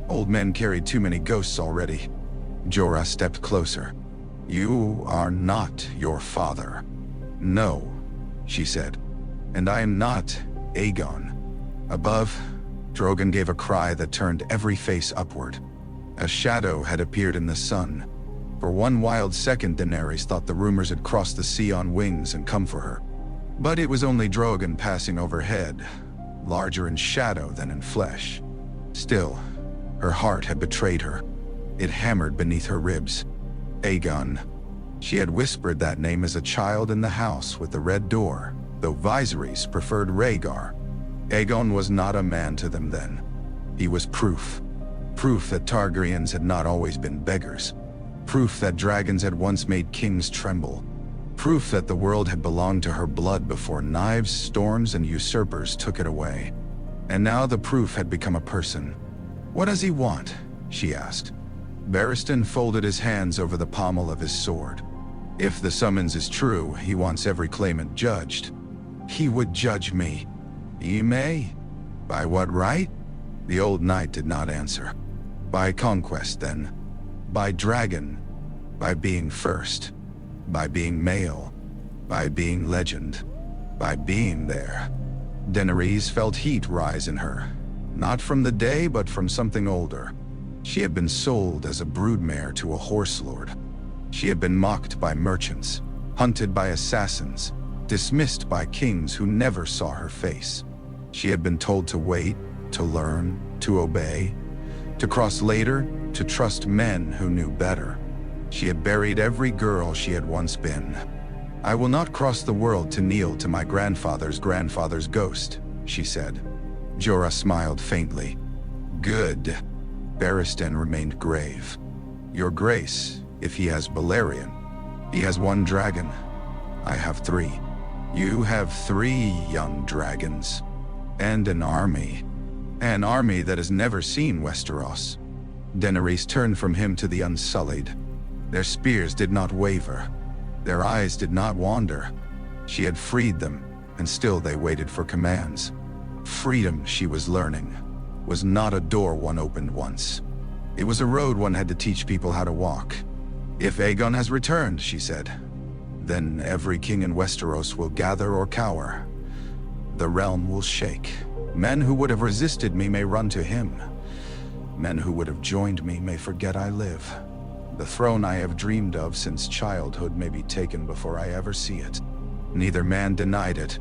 Speaker 1: Old men carried too many ghosts already. Jorah stepped closer. You are not your father. No, she said. And I am not Aegon. Above, Drogon gave a cry that turned every face upward. A shadow had appeared in the sun. For one wild second, Daenerys thought the rumors had crossed the sea on wings and come for her. But it was only Drogon passing overhead, larger in shadow than in flesh. Still, her heart had betrayed her. It hammered beneath her ribs. Aegon. She had whispered that name as a child in the house with the red door, though Viserys preferred Rhaegar. Aegon was not a man to them then. He was proof. Proof that Targaryens had not always been beggars. Proof that dragons had once made kings tremble. Proof that the world had belonged to her blood before knives, storms, and usurpers took it away. And now the proof had become a person. What does he want? She asked. Barristan folded his hands over the pommel of his sword. If the summons is true, he wants every claimant judged. He would judge me. He may. By what right? The old knight did not answer. By conquest, then. By dragon. By being first. By being male. By being legend. By being there. Daenerys felt heat rise in her. Not from the day, but from something older. She had been sold as a broodmare to a horse lord. She had been mocked by merchants, hunted by assassins, dismissed by kings who never saw her face. She had been told to wait, to learn, to obey, to cross later, to trust men who knew better. She had buried every girl she had once been. "I will not cross the world to kneel to my grandfather's grandfather's ghost," she said. Jorah smiled faintly. "Good." Barristan remained grave. "Your Grace, if he has Balerion, he has one dragon. I have 3. You have 3 young dragons. And an army. An army that has never seen Westeros." Daenerys turned from him to the Unsullied. Their spears did not waver. Their eyes did not wander. She had freed them, and still they waited for commands. Freedom, she was learning, was not a door one opened once. It was a road one had to teach people how to walk. "If Aegon has returned," she said, "then every king in Westeros will gather or cower. The realm will shake. Men who would have resisted me may run to him. Men who would have joined me may forget I live. The throne I have dreamed of since childhood may be taken before I ever see it." Neither man denied it.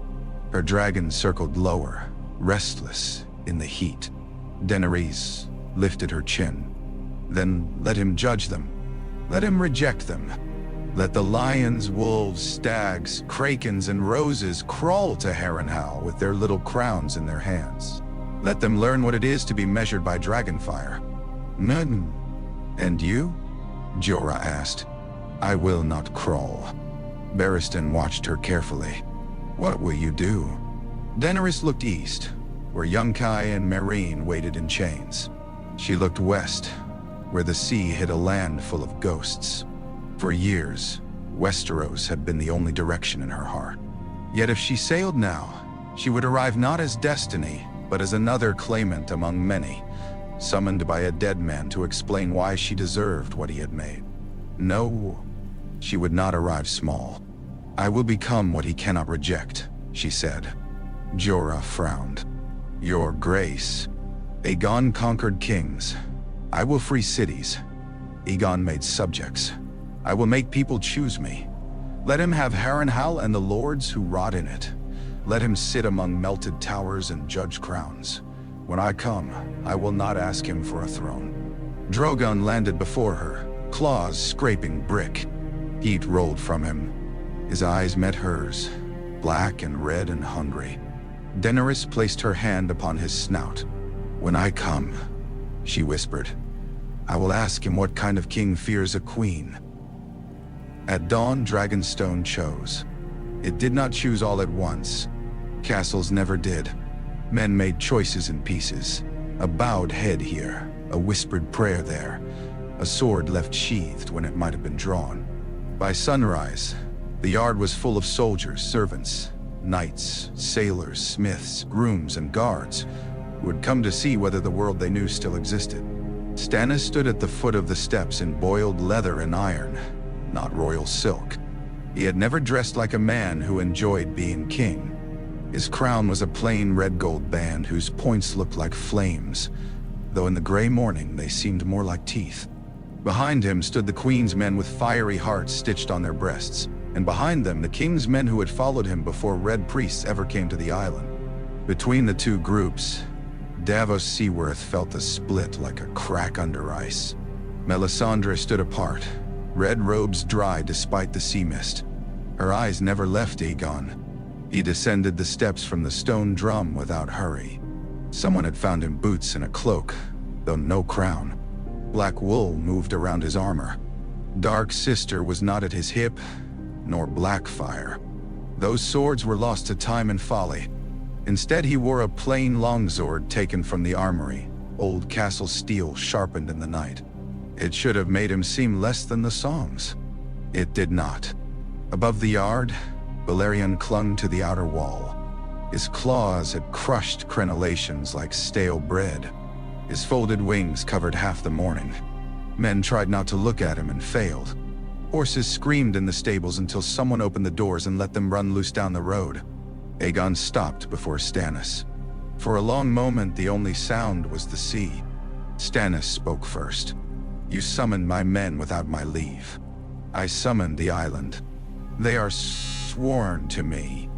Speaker 1: Her dragon circled lower, restless in the heat. Daenerys lifted her chin. "Then let him judge them. Let him reject them. Let the lions, wolves, stags, krakens, and roses crawl to Harrenhal with their little crowns in their hands. Let them learn what it is to be measured by dragonfire." "None. And you?" Jorah asked. "I will not crawl." Barristan watched her carefully. "What will you do?" Daenerys looked east, where Yunkai and Meereen waited in chains. She looked west, where the sea hid a land full of ghosts. For years, Westeros had been the only direction in her heart. Yet if she sailed now, she would arrive not as destiny, but as another claimant among many, summoned by a dead man to explain why she deserved what he had made. No, she would not arrive small. "I will become what he cannot reject," she said. Jorah frowned. "Your Grace, Aegon conquered kings. I will free cities. Aegon made subjects. I will make people choose me. Let him have Harrenhal and the lords who rot in it. Let him sit among melted towers and judge crowns. When I come, I will not ask him for a throne." Drogon landed before her, claws scraping brick. Heat rolled from him. His eyes met hers, black and red and hungry. Daenerys placed her hand upon his snout. "When I come," she whispered, "I will ask him what kind of king fears a queen." At dawn, Dragonstone chose. It did not choose all at once. Castles never did. Men made choices in pieces. A bowed head here, a whispered prayer there, a sword left sheathed when it might have been drawn. By sunrise, the yard was full of soldiers, servants, knights, sailors, smiths, grooms, and guards who had come to see whether the world they knew still existed. Stannis stood at the foot of the steps in boiled leather and iron, not royal silk. He had never dressed like a man who enjoyed being king. His crown was a plain red-gold band whose points looked like flames, though in the gray morning they seemed more like teeth. Behind him stood the queen's men with fiery hearts stitched on their breasts, and behind them the king's men who had followed him before red priests ever came to the island. Between the two groups, Davos Seaworth felt the split like a crack under ice. Melisandre stood apart, red robes dry despite the sea mist. Her eyes never left Aegon. He descended the steps from the stone drum without hurry. Someone had found him boots and a cloak, though no crown. Black wool moved around his armor. Dark Sister was not at his hip, nor Blackfire. Those swords were lost to time and folly. Instead, he wore a plain longsword taken from the armory, old castle steel sharpened in the night. It should have made him seem less than the songs. It did not. Above the yard, Balerion clung to the outer wall. His claws had crushed crenellations like stale bread. His folded wings covered half the morning. Men tried not to look at him and failed. Horses screamed in the stables until someone opened the doors and let them run loose down the road. Aegon stopped before Stannis. For a long moment, the only sound was the sea. Stannis spoke first. "You summoned my men without my leave. I summoned the island. They are sworn to me.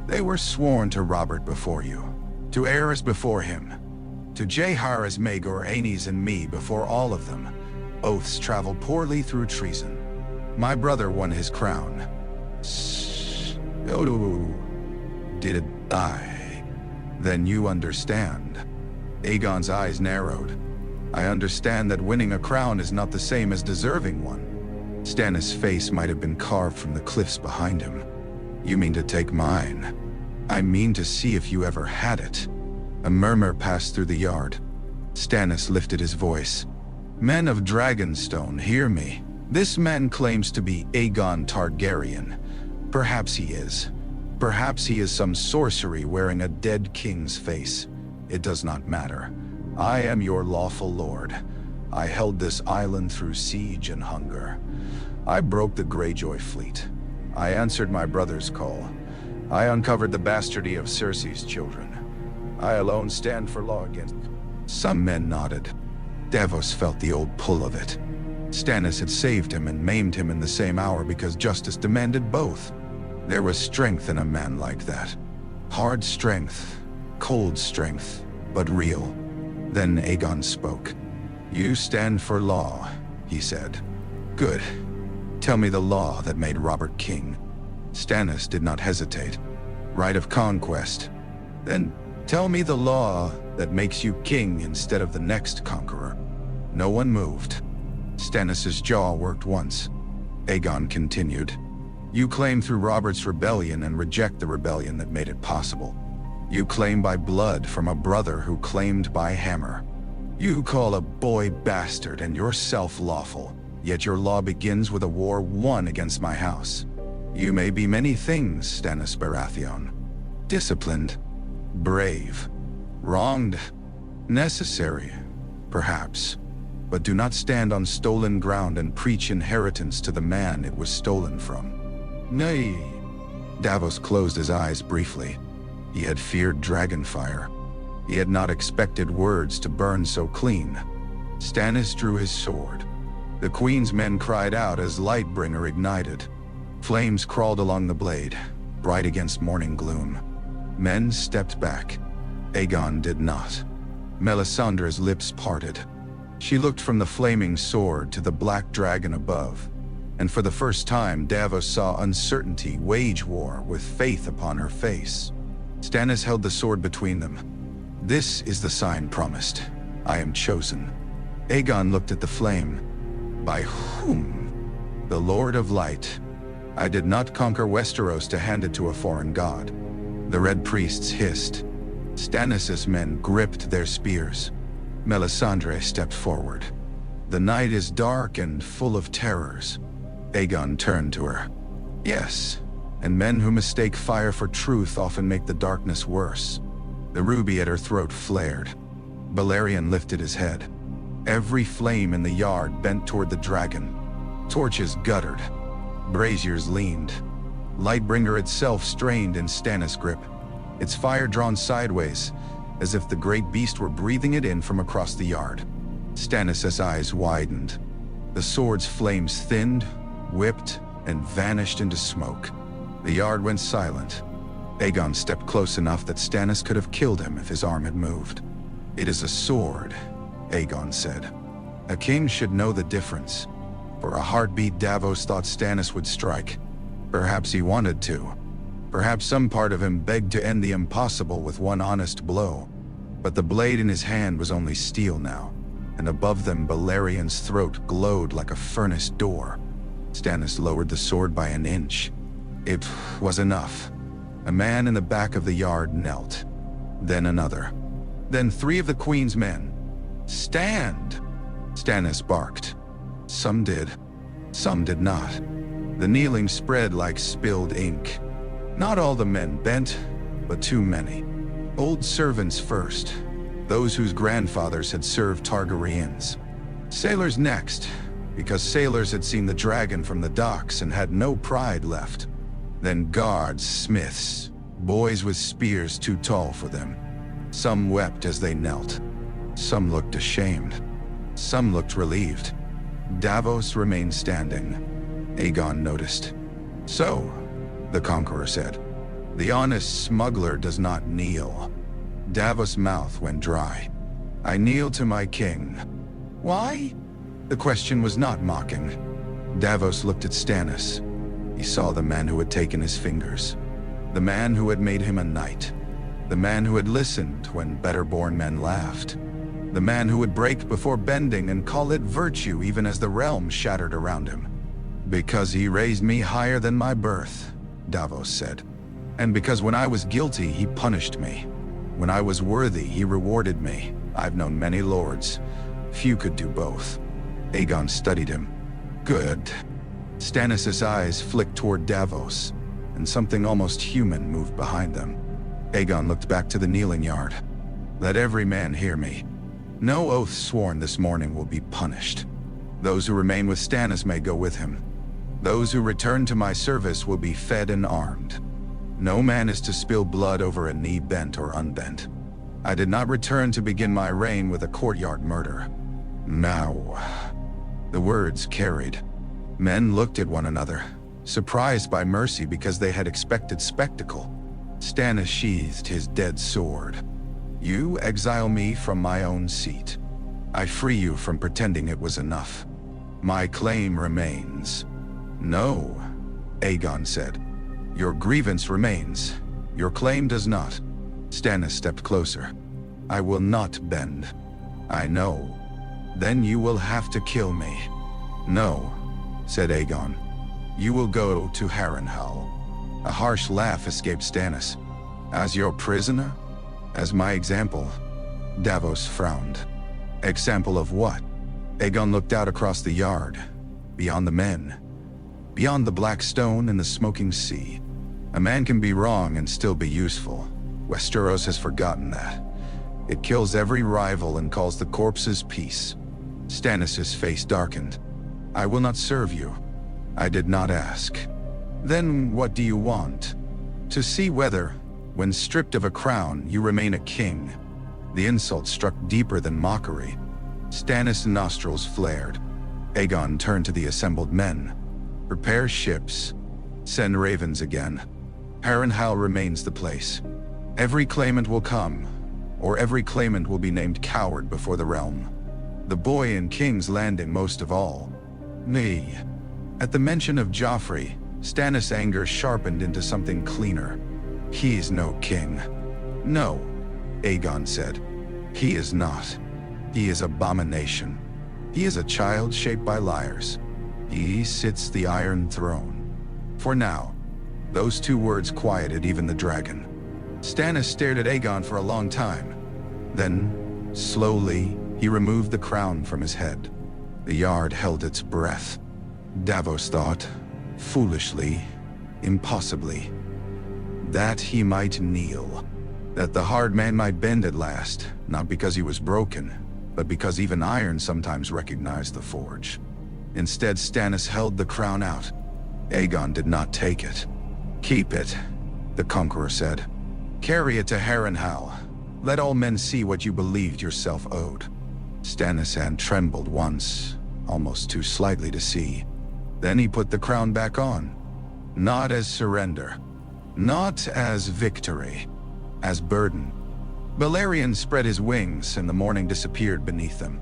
Speaker 1: They were sworn to Robert before you, to Aerys before him, to Jaehaerys, Maegor, Aenys, and me before all of them. Oaths travel poorly through treason. My brother won his crown. Oh, did I? Then you understand." Aegon's eyes narrowed. "I understand that winning a crown is not the same as deserving one." Stannis' face might have been carved from the cliffs behind him. "You mean to take mine?" "I mean to see if you ever had it." A murmur passed through the yard. Stannis lifted his voice. "Men of Dragonstone, hear me. This man claims to be Aegon Targaryen. Perhaps he is. Perhaps he is some sorcery wearing a dead king's face. It does not matter. I am your lawful lord. I held this island through siege and hunger. I broke the Greyjoy fleet. I answered my brother's call. I uncovered the bastardy of Cersei's children. I alone stand for law against." Some men nodded. Davos felt the old pull of it. Stannis had saved him and maimed him in the same hour because justice demanded both. There was strength in a man like that. Hard strength, cold strength, but real. Then Aegon spoke. "You stand for law," he said. "Good. Tell me the law that made Robert king." Stannis did not hesitate. "Right of conquest." "Then tell me the law that makes you king instead of the next conqueror." No one moved. Stannis' jaw worked once. Aegon continued. "You claim through Robert's rebellion and reject the rebellion that made it possible. You claim by blood from a brother who claimed by hammer. You call a boy bastard and yourself lawful, yet your law begins with a war won against my house. You may be many things, Stannis Baratheon. Disciplined, brave, wronged, necessary, perhaps. But do not stand on stolen ground and preach inheritance to the man it was stolen from." "Nay." Davos closed his eyes briefly. He had feared dragonfire. He had not expected words to burn so clean. Stannis drew his sword. The Queen's men cried out as Lightbringer ignited. Flames crawled along the blade, bright against morning gloom. Men stepped back. Aegon did not. Melisandre's lips parted. She looked from the flaming sword to the black dragon above, and for the first time Davos saw uncertainty wage war with faith upon her face. Stannis held the sword between them. "This is the sign promised. I am chosen." Aegon looked at the flame. "By whom?" "The Lord of Light. I did not conquer Westeros to hand it to a foreign god." The Red Priests hissed. Stannis' men gripped their spears. Melisandre stepped forward. "The night is dark and full of terrors." Aegon turned to her. "Yes, and men who mistake fire for truth often make the darkness worse." The ruby at her throat flared. Balerion lifted his head. Every flame in the yard bent toward the dragon. Torches guttered. Braziers leaned. Lightbringer itself strained in Stannis' grip, its fire drawn sideways, as if the great beast were breathing it in from across the yard. Stannis' eyes widened. The sword's flames thinned, whipped, and vanished into smoke. The yard went silent. Aegon stepped close enough that Stannis could have killed him if his arm had moved. "It is a sword," Aegon said. "A king should know the difference." For a heartbeat, Davos thought Stannis would strike. Perhaps he wanted to. Perhaps some part of him begged to end the impossible with one honest blow. But the blade in his hand was only steel now, and above them Balerion's throat glowed like a furnace door. Stannis lowered the sword by an inch. It was enough. A man in the back of the yard knelt. Then another. Then three of the Queen's men. "Stand!" Stannis barked. Some did. Some did not. The kneeling spread like spilled ink. Not all the men bent, but too many. Old servants first, those whose grandfathers had served Targaryens. Sailors next, because sailors had seen the dragon from the docks and had no pride left. Then guards, smiths, boys with spears too tall for them. Some wept as they knelt. Some looked ashamed. Some looked relieved. Davos remained standing. Aegon noticed. "So," the Conqueror said, "the honest smuggler does not kneel." Davos' mouth went dry. "I kneel to my king." "Why?" The question was not mocking. Davos looked at Stannis. He saw the man who had taken his fingers. The man who had made him a knight. The man who had listened when better-born men laughed. The man who would break before bending and call it virtue even as the realm shattered around him. "Because he raised me higher than my birth," Davos said. "And because when I was guilty, he punished me. When I was worthy, he rewarded me. I've known many lords. Few could do both." Aegon studied him. "Good." Stannis' eyes flicked toward Davos, and something almost human moved behind them. Aegon looked back to the kneeling yard. "Let every man hear me. No oath sworn this morning will be punished. Those who remain with Stannis may go with him. Those who return to my service will be fed and armed. No man is to spill blood over a knee bent or unbent. I did not return to begin my reign with a courtyard murder. Now." The words carried. Men looked at one another, surprised by mercy because they had expected spectacle. Stannis sheathed his dead sword. "You exile me from my own seat. I free you from pretending it was enough. My claim remains." "No," Aegon said. "Your grievance remains. Your claim does not." Stannis stepped closer. "I will not bend." "I know." "Then you will have to kill me." "No," said Aegon. "You will go to Harrenhal." A harsh laugh escaped Stannis. "As your prisoner? As my example?" Davos frowned. "Example of what?" Aegon looked out across the yard, beyond the men, beyond the black stone and the smoking sea. A man can be wrong and still be useful. Westeros has forgotten that. It kills every rival and calls the corpses peace. Stannis' face darkened. "I will not serve you. I did not ask." "Then what do you want?" "To see whether, when stripped of a crown, you remain a king." The insult struck deeper than mockery. Stannis' nostrils flared. Aegon turned to the assembled men. "Prepare ships. Send ravens again. Harrenhal remains the place. Every claimant will come, or every claimant will be named coward before the realm. The boy in King's Landing most of all. Me." At the mention of Joffrey, Stannis' anger sharpened into something cleaner. "He is no king." "No," Aegon said. "He is not. He is abomination. He is a child shaped by liars. He sits the Iron Throne." For now, those two words quieted even the dragon. Stannis stared at Aegon for a long time. Then, slowly, he removed the crown from his head. The yard held its breath. Davos thought, foolishly, impossibly, that he might kneel. That the hard man might bend at last, not because he was broken, but because even iron sometimes recognized the forge. Instead, Stannis held the crown out. Aegon did not take it. "Keep it," the Conqueror said. "Carry it to Harrenhal. Let all men see what you believed yourself owed." Stannis' hand trembled once, almost too slightly to see. Then he put the crown back on. Not as surrender. Not as victory. As burden. Balerion spread his wings and the morning disappeared beneath them.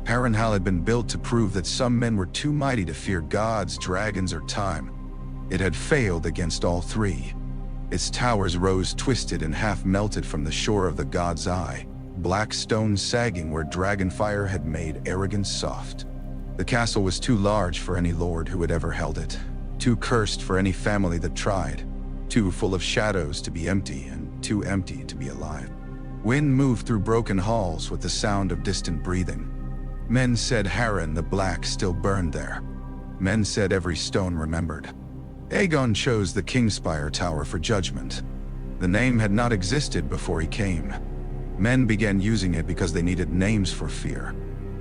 Speaker 1: Harrenhal had been built to prove that some men were too mighty to fear gods, dragons, or time. It had failed against all three. Its towers rose twisted and half-melted from the shore of the god's eye, black stone sagging where dragonfire had made arrogance soft. The castle was too large for any lord who had ever held it, too cursed for any family that tried, too full of shadows to be empty and too empty to be alive. Wind moved through broken halls with the sound of distant breathing. Men said Harren the Black still burned there. Men said every stone remembered. Aegon chose the Kingspire Tower for judgment. The name had not existed before he came. Men began using it because they needed names for fear.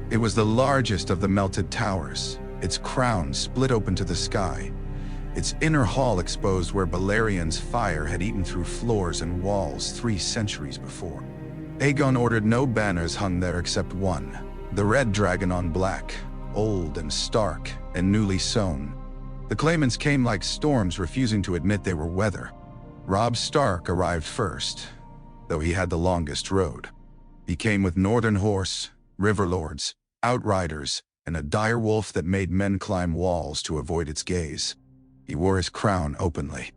Speaker 1: It was the largest of the melted towers, its crown split open to the sky. Its inner hall exposed where Balerion's fire had eaten through floors and walls 3 centuries before. Aegon ordered no banners hung there except one, the red dragon on black, old and stark and newly sown. The Claimants came like storms, refusing to admit they were weather. Robb Stark arrived first, though he had the longest road. He came with northern horse, river lords, outriders, and a dire wolf that made men climb walls to avoid its gaze. He wore his crown openly.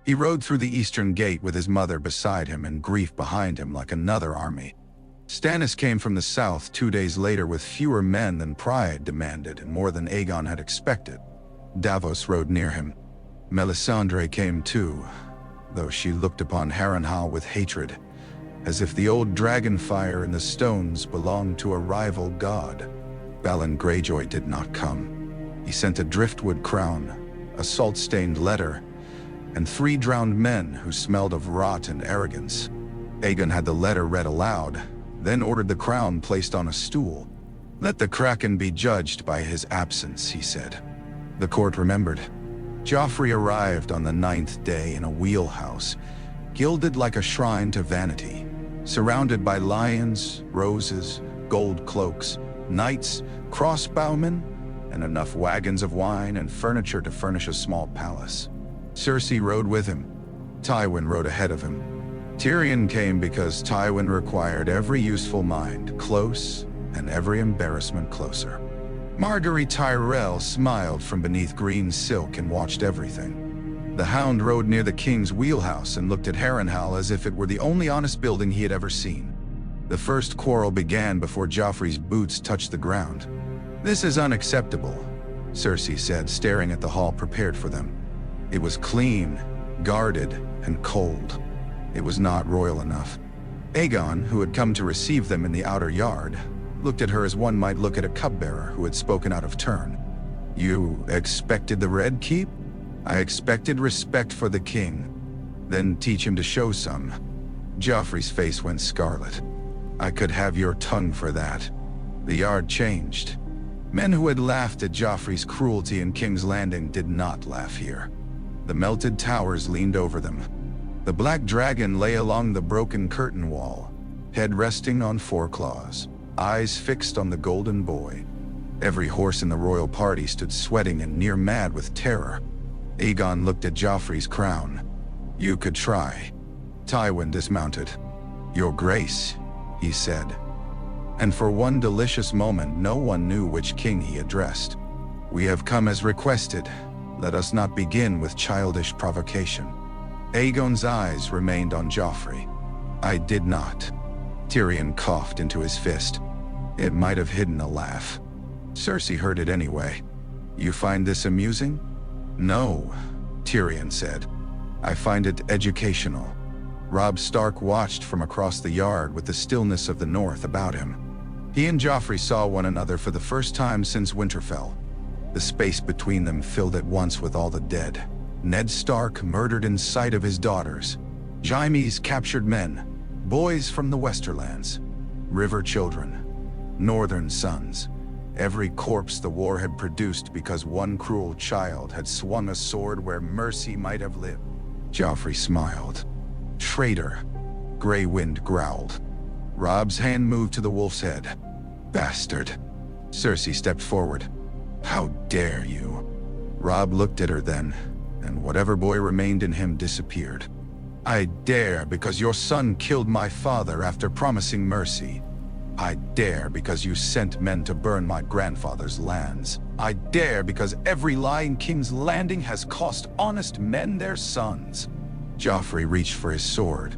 Speaker 1: He rode through the eastern gate with his mother beside him and grief behind him like another army. Stannis came from the south 2 days later with fewer men than pride demanded and more than Aegon had expected. Davos rode near him. Melisandre came too, though she looked upon Harrenhal with hatred, as if the old dragon fire in the stones belonged to a rival god. Balon Greyjoy did not come. He sent a driftwood crown, a salt-stained letter, and 3 drowned men who smelled of rot and arrogance. Aegon had the letter read aloud, then ordered the crown placed on a stool. "Let the Kraken be judged by his absence," he said. The court remembered. Joffrey arrived on the 9th day in a wheelhouse, gilded like a shrine to vanity, surrounded by lions, roses, gold cloaks, knights, crossbowmen, and enough wagons of wine and furniture to furnish a small palace. Cersei rode with him. Tywin rode ahead of him. Tyrion came because Tywin required every useful mind close and every embarrassment closer. Margaery Tyrell smiled from beneath green silk and watched everything. The Hound rode near the king's wheelhouse and looked at Harrenhal as if it were the only honest building he had ever seen. The first quarrel began before Joffrey's boots touched the ground. "This is unacceptable," Cersei said, staring at the hall prepared for them. It was clean, guarded, and cold. It was not royal enough. Aegon, who had come to receive them in the outer yard, looked at her as one might look at a cupbearer who had spoken out of turn. "You expected the Red Keep? I expected respect for the king. Then teach him to show some." Joffrey's face went scarlet. "I could have your tongue for that." The yard changed. Men who had laughed at Joffrey's cruelty in King's Landing did not laugh here. The melted towers leaned over them. The black dragon lay along the broken curtain wall, head resting on 4 claws, eyes fixed on the golden boy. Every horse in the royal party stood sweating and near mad with terror. Aegon looked at Joffrey's crown. "You could try." Tywin dismounted. "Your Grace," he said. And for one delicious moment no one knew which king he addressed. "We have come as requested. Let us not begin with childish provocation." Aegon's eyes remained on Joffrey. "I did not." Tyrion coughed into his fist. It might have hidden a laugh. Cersei heard it anyway. "You find this amusing?" "No," Tyrion said. "I find it educational." Robb Stark watched from across the yard with the stillness of the north about him. He and Joffrey saw one another for the first time since Winterfell. The space between them filled at once with all the dead. Ned Stark murdered in sight of his daughters. Jaime's captured men, boys from the Westerlands, river children, northern sons. Every corpse the war had produced because one cruel child had swung a sword where mercy might have lived. Joffrey smiled. "Traitor," Grey Wind growled. Robb's hand moved to the wolf's head. "Bastard." Cersei stepped forward. "How dare you?" Robb looked at her then, and whatever boy remained in him disappeared. "I dare because your son killed my father after promising mercy. I dare because you sent men to burn my grandfather's lands. I dare because every lie in King's Landing has cost honest men their sons." Joffrey reached for his sword.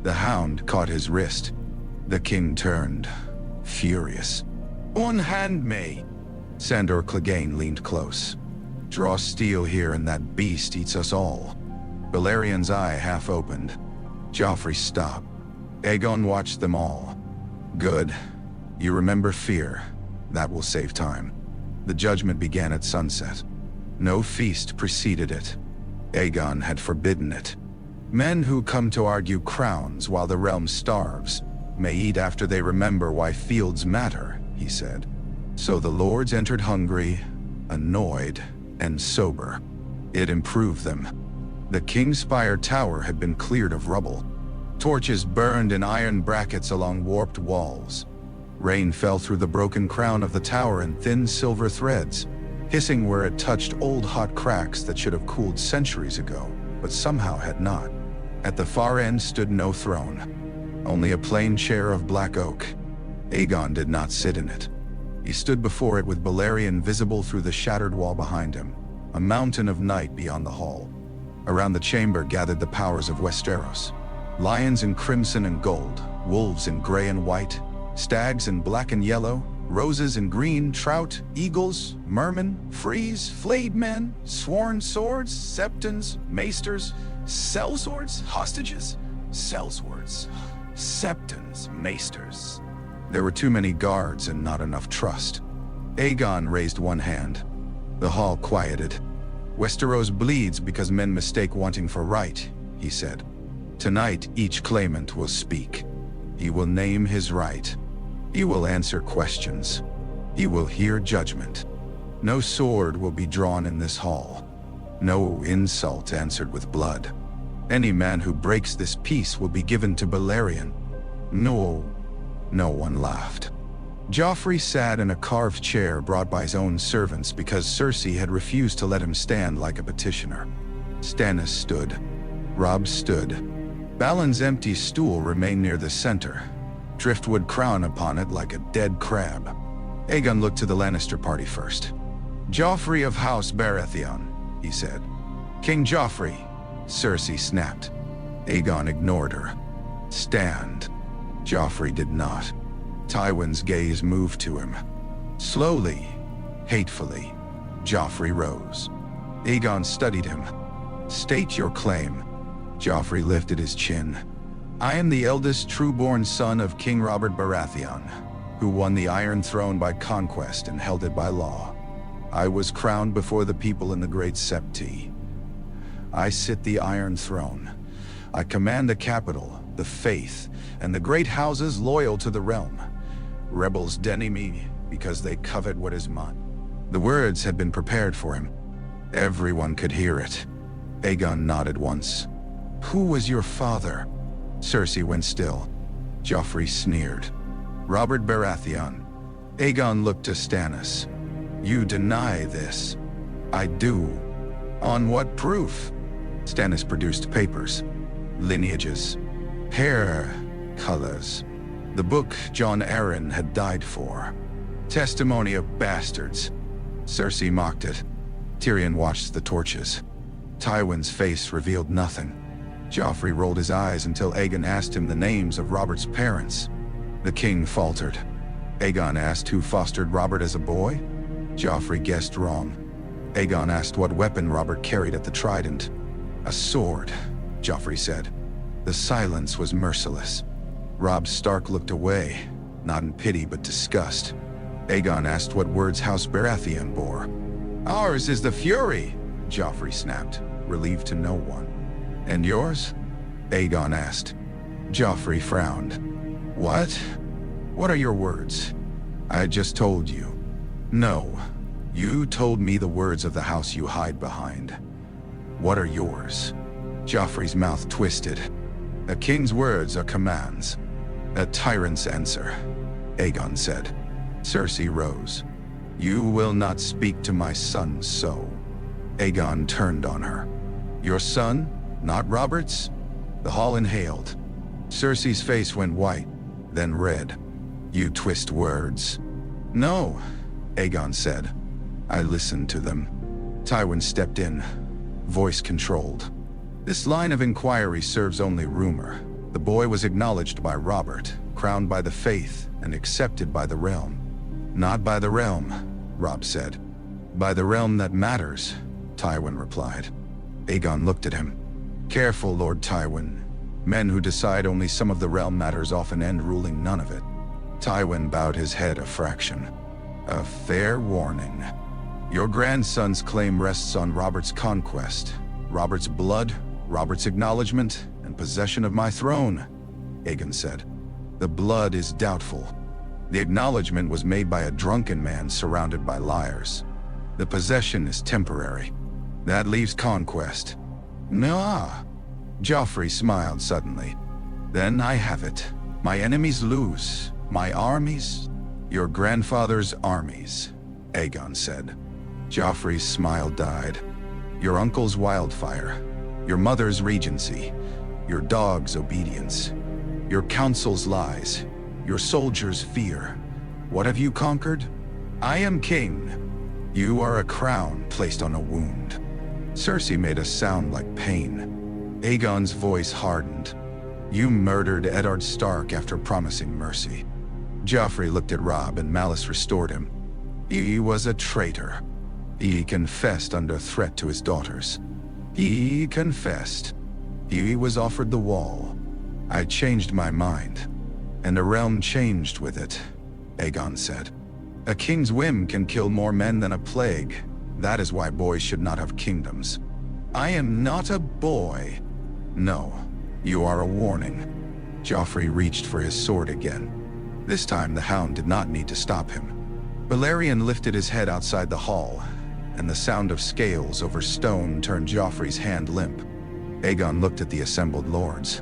Speaker 1: The Hound caught his wrist. The king turned, furious. "Unhand me!" Sandor Clegane leaned close. "Draw steel here and that beast eats us all." Balerion's eye half opened. Joffrey stopped. Aegon watched them all. "Good. You remember fear. That will save time." The judgment began at sunset. No feast preceded it. Aegon had forbidden it. "Men who come to argue crowns while the realm starves may eat after they remember why fields matter," he said. So the lords entered hungry, annoyed, and sober. It improved them. The King's Spire Tower had been cleared of rubble. Torches burned in iron brackets along warped walls. Rain fell through the broken crown of the tower in thin silver threads, hissing where it touched old hot cracks that should have cooled centuries ago, but somehow had not. At the far end stood no throne, only a plain chair of black oak. Aegon did not sit in it. He stood before it with Balerion visible through the shattered wall behind him, a mountain of night beyond the hall. Around the chamber gathered the powers of Westeros. Lions in crimson and gold, wolves in gray and white, stags in black and yellow, roses in green, trout, eagles, mermen, frees, flayed men, sworn swords, septons, maesters, sellswords, hostages, sellswords, septons, maesters. There were too many guards and not enough trust. Aegon raised one hand. The hall quieted. Westeros bleeds because men mistake wanting for right, he said. Tonight, each claimant will speak. He will name his right. He will answer questions. He will hear judgment. No sword will be drawn in this hall. No insult answered with blood. Any man who breaks this peace will be given to Balerion. No one laughed. Joffrey sat in a carved chair brought by his own servants because Cersei had refused to let him stand like a petitioner. Stannis stood. Robb stood. Balon's empty stool remained near the center, driftwood crown upon it like a dead crab. Aegon looked to the Lannister party first. "Joffrey of House Baratheon," he said. "King Joffrey," Cersei snapped. Aegon ignored her. "Stand." Joffrey did not. Tywin's gaze moved to him. Slowly, hatefully, Joffrey rose. Aegon studied him. "State your claim." Joffrey lifted his chin. "I am the eldest true-born son of King Robert Baratheon, who won the Iron Throne by conquest and held it by law. I was crowned before the people in the Great Septi. I sit the Iron Throne. I command the capital, the faith, and the great houses loyal to the realm. Rebels deny me because they covet what is mine." The words had been prepared for him. Everyone could hear it. Aegon nodded once. "Who was your father?" Cersei went still. Joffrey sneered. "Robert Baratheon." Aegon looked to Stannis. "You deny this." "I do." "On what proof?" Stannis produced papers. Lineages. Hair colors. The book Jon Arryn had died for. Testimony of bastards. Cersei mocked it. Tyrion watched the torches. Tywin's face revealed nothing. Joffrey rolled his eyes until Aegon asked him the names of Robert's parents. The king faltered. Aegon asked who fostered Robert as a boy. Joffrey guessed wrong. Aegon asked what weapon Robert carried at the trident. "A sword," Joffrey said. The silence was merciless. Robb Stark looked away, not in pity but disgust. Aegon asked what words House Baratheon bore. "Ours is the Fury," Joffrey snapped, relieved to no one. "And yours?" Aegon asked. Joffrey frowned. "What? What are your words?" "I just told you." "No, you told me the words of the house you hide behind. What are yours?" Joffrey's mouth twisted. "A king's words are commands. A tyrant's answer," Aegon said. Cersei rose. "You will not speak to my son so." Aegon turned on her. "Your son, not Robert's?" The hall inhaled. Cersei's face went white, then red. "You twist words." "No," Aegon said. "I listened to them." Tywin stepped in, voice controlled. "This line of inquiry serves only rumor. The boy was acknowledged by Robert, crowned by the faith, and accepted by the realm." "Not by the realm," Robb said. "By the realm that matters," Tywin replied. Aegon looked at him. "Careful, Lord Tywin. Men who decide only some of the realm matters often end ruling none of it." Tywin bowed his head a fraction. "A fair warning. Your grandson's claim rests on Robert's conquest, Robert's blood, Robert's acknowledgement, and possession of my throne," Aegon said. "The blood is doubtful. The acknowledgement was made by a drunken man surrounded by liars. The possession is temporary." That leaves conquest. Nah. Joffrey smiled suddenly. Then I have it. My enemies lose. My armies? Your grandfather's armies, Aegon said. Joffrey's smile died. Your uncle's wildfire. Your mother's regency. Your dog's obedience. Your council's lies. Your soldiers' fear. What have you conquered? I am king. You are a crown placed on a wound. Cersei made a sound like pain. Aegon's voice hardened. You murdered Eddard Stark after promising mercy. Joffrey looked at Robb and malice restored him. He was a traitor. He confessed under threat to his daughters. He confessed. He was offered the wall. I changed my mind, and the realm changed with it, Aegon said. A king's whim can kill more men than a plague. That is why boys should not have kingdoms. I am not a boy. No, you are a warning. Joffrey reached for his sword again. This time the hound did not need to stop him. Balerion lifted his head outside the hall, and the sound of scales over stone turned Joffrey's hand limp. Aegon looked at the assembled lords.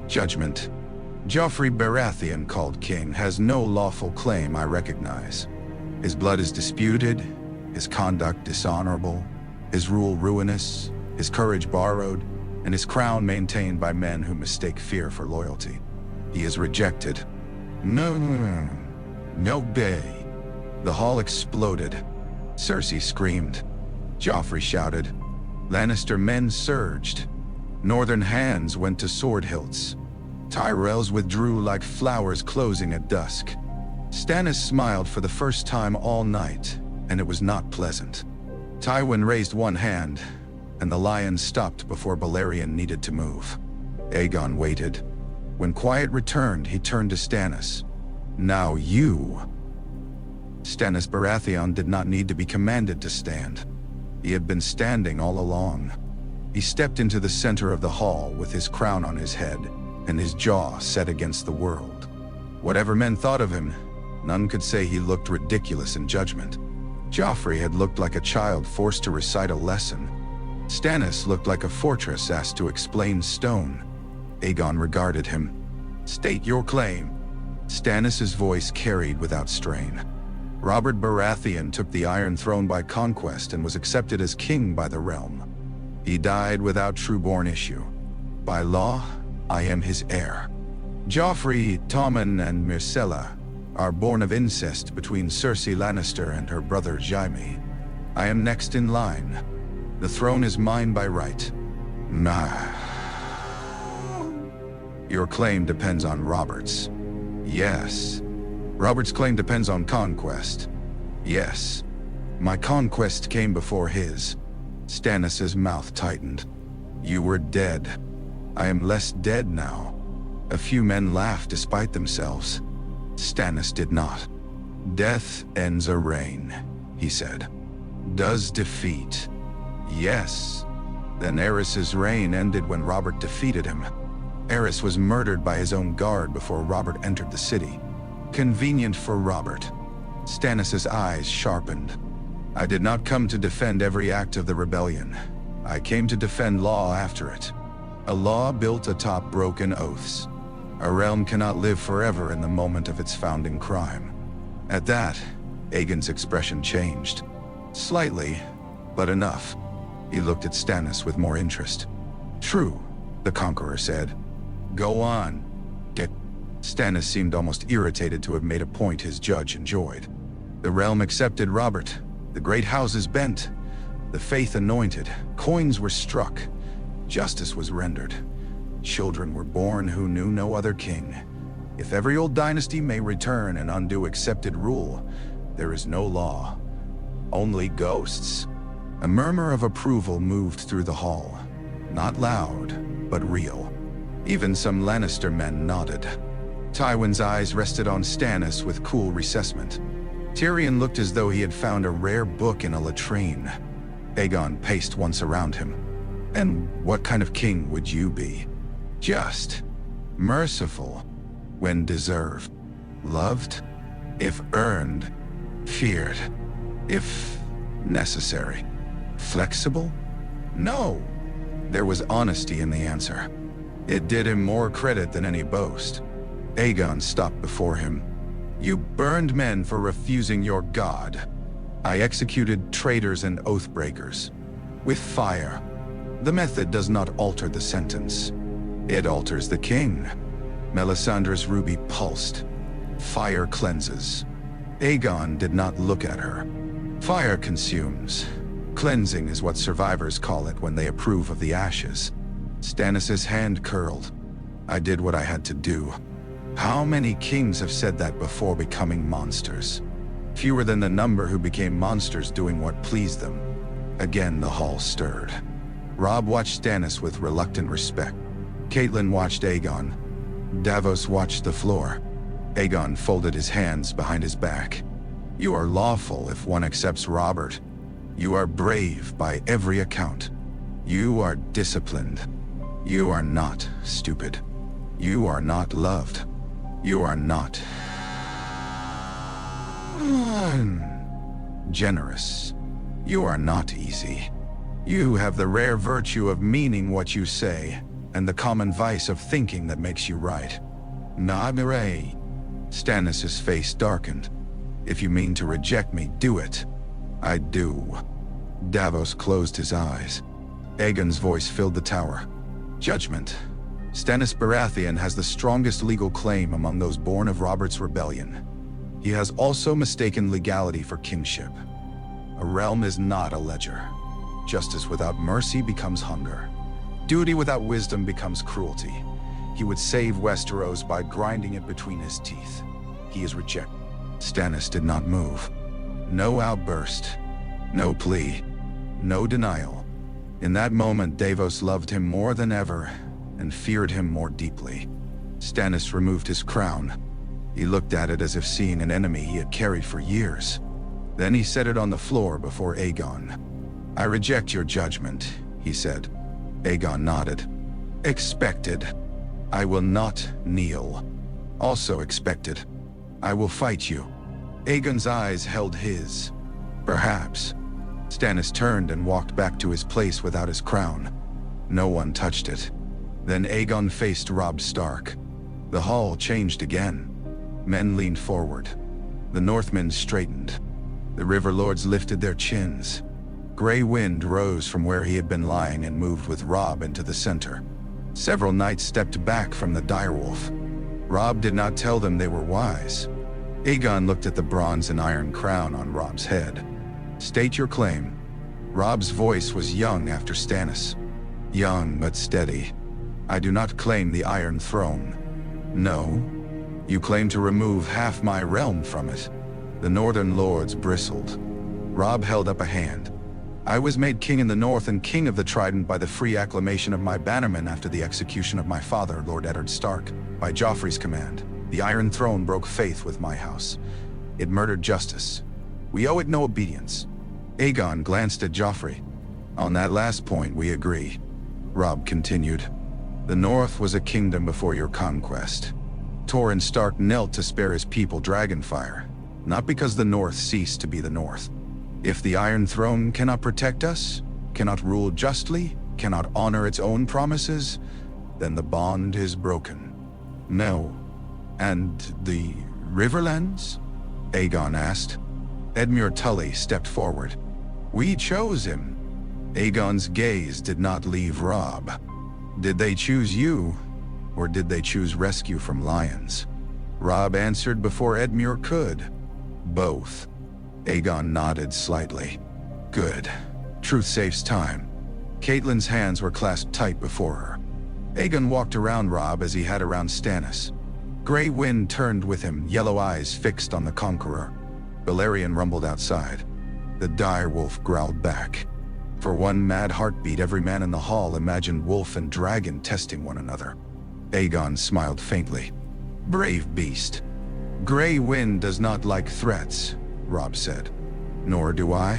Speaker 1: Judgment. Joffrey Baratheon, called king, has no lawful claim I recognize. His blood is disputed, his conduct dishonorable, his rule ruinous, his courage borrowed, and his crown maintained by men who mistake fear for loyalty. He is rejected. No bay. The hall exploded. Cersei screamed. Joffrey shouted. Lannister men surged. Northern hands went to sword hilts. Tyrells withdrew like flowers closing at dusk. Stannis smiled for the first time all night, and it was not pleasant. Tywin raised one hand, and the lion stopped before Balerion needed to move. Aegon waited. When quiet returned, he turned to Stannis. Now you. Stannis Baratheon did not need to be commanded to stand. He had been standing all along. He stepped into the center of the hall with his crown on his head and his jaw set against the world. Whatever men thought of him, none could say he looked ridiculous in judgment. Joffrey had looked like a child forced to recite a lesson. Stannis looked like a fortress asked to explain stone. Aegon regarded him. State your claim. Stannis' voice carried without strain. Robert Baratheon took the Iron Throne by conquest and was accepted as king by the realm. He died without true-born issue. By law, I am his heir. Joffrey, Tommen, and Myrcella are born of incest between Cersei Lannister and her brother Jaime. I am next in line. The throne is mine by right. Nah. Your claim depends on Robert's. Yes. Robert's claim depends on conquest. Yes. My conquest came before his. Stannis' mouth tightened. You were dead. I am less dead now. A few men laughed despite themselves. Stannis did not. Death ends a reign, he said. Does defeat. Yes. Then Aerys' reign ended when Robert defeated him. Aerys was murdered by his own guard before Robert entered the city. Convenient for Robert. Stannis' eyes sharpened. I did not come to defend every act of the rebellion. I came to defend law after it. A law built atop broken oaths. A realm cannot live forever in the moment of its founding crime. At that, Aegon's expression changed. Slightly, but enough. He looked at Stannis with more interest. True, the Conqueror said. Go on. Stannis seemed almost irritated to have made a point his judge enjoyed. The realm accepted Robert. The great houses bent. The faith anointed. Coins were struck. Justice was rendered. Children were born who knew no other king. If every old dynasty may return and undo accepted rule, there is no law. Only ghosts. A murmur of approval moved through the hall. Not loud, but real. Even some Lannister men nodded. Tywin's eyes rested on Stannis with cool resentment. Tyrion looked as though he had found a rare book in a latrine. Aegon paced once around him. And what kind of king would you be? Just. Merciful. When deserved. Loved. If earned. Feared. If necessary. Flexible. No. There was honesty in the answer. It did him more credit than any boast. Aegon stopped before him. You burned men for refusing your god. I executed traitors and oathbreakers. With fire. The method does not alter the sentence. It alters the king. Melisandre's ruby pulsed. Fire cleanses. Aegon did not look at her. Fire consumes. Cleansing is what survivors call it when they approve of the ashes. Stannis' hand curled. I did what I had to do. How many kings have said that before becoming monsters? Fewer than the number who became monsters doing what pleased them. Again the hall stirred. Robb watched Stannis with reluctant respect. Catelyn watched Aegon. Davos watched the floor. Aegon folded his hands behind his back. You are lawful if one accepts Robert. You are brave by every account. You are disciplined. You are not stupid. You are not loved. You are not generous. You are not easy. You have the rare virtue of meaning what you say, and the common vice of thinking that makes you right. Nabire. Stannis' face darkened. If you mean to reject me, do it. I do. Davos closed his eyes. Aegon's voice filled the tower. Judgment. Stannis Baratheon has the strongest legal claim among those born of Robert's rebellion. He has also mistaken legality for kingship. A realm is not a ledger. Justice without mercy becomes hunger. Duty without wisdom becomes cruelty. He would save Westeros by grinding it between his teeth. He is rejected. Stannis did not move. No outburst. No plea. No denial. In that moment, Davos loved him more than ever and feared him more deeply. Stannis removed his crown. He looked at it as if seeing an enemy he had carried for years. Then he set it on the floor before Aegon. I reject your judgment, he said. Aegon nodded. Expected. I will not kneel. Also expected. I will fight you. Aegon's eyes held his. Perhaps. Stannis turned and walked back to his place without his crown. No one touched it. Then Aegon faced Robb Stark. The hall changed again. Men leaned forward. The Northmen straightened. The River Lords lifted their chins. Grey wind rose from where he had been lying and moved with Robb into the center. Several knights stepped back from the direwolf. Robb did not tell them they were wise. Aegon looked at the bronze and iron crown on Robb's head. State your claim. Robb's voice was young after Stannis. Young but steady. I do not claim the Iron Throne. No. You claim to remove half my realm from it. The Northern Lords bristled. Robb held up a hand. I was made king in the north and king of the Trident by the free acclamation of my bannermen after the execution of my father, Lord Eddard Stark, by Joffrey's command. The Iron Throne broke faith with my house. It murdered justice. We owe it no obedience. Aegon glanced at Joffrey. On that last point, we agree. Robb continued. The North was a kingdom before your conquest. Torrhen Stark knelt to spare his people Dragonfire, not because the North ceased to be the North. If the Iron Throne cannot protect us, cannot rule justly, cannot honor its own promises, then the bond is broken. No. And the Riverlands? Aegon asked. Edmure Tully stepped forward. We chose him. Aegon's gaze did not leave Robb. Did they choose you, or did they choose rescue from lions? Robb answered before Edmure could. Both. Aegon nodded slightly. Good. Truth saves time. Catelyn's hands were clasped tight before her. Aegon walked around Robb as he had around Stannis. Grey wind turned with him, yellow eyes fixed on the Conqueror. Balerion rumbled outside. The direwolf growled back. For one mad heartbeat, every man in the hall imagined wolf and dragon testing one another. Aegon smiled faintly. Brave beast. Grey wind does not like threats, Robb said. Nor do I.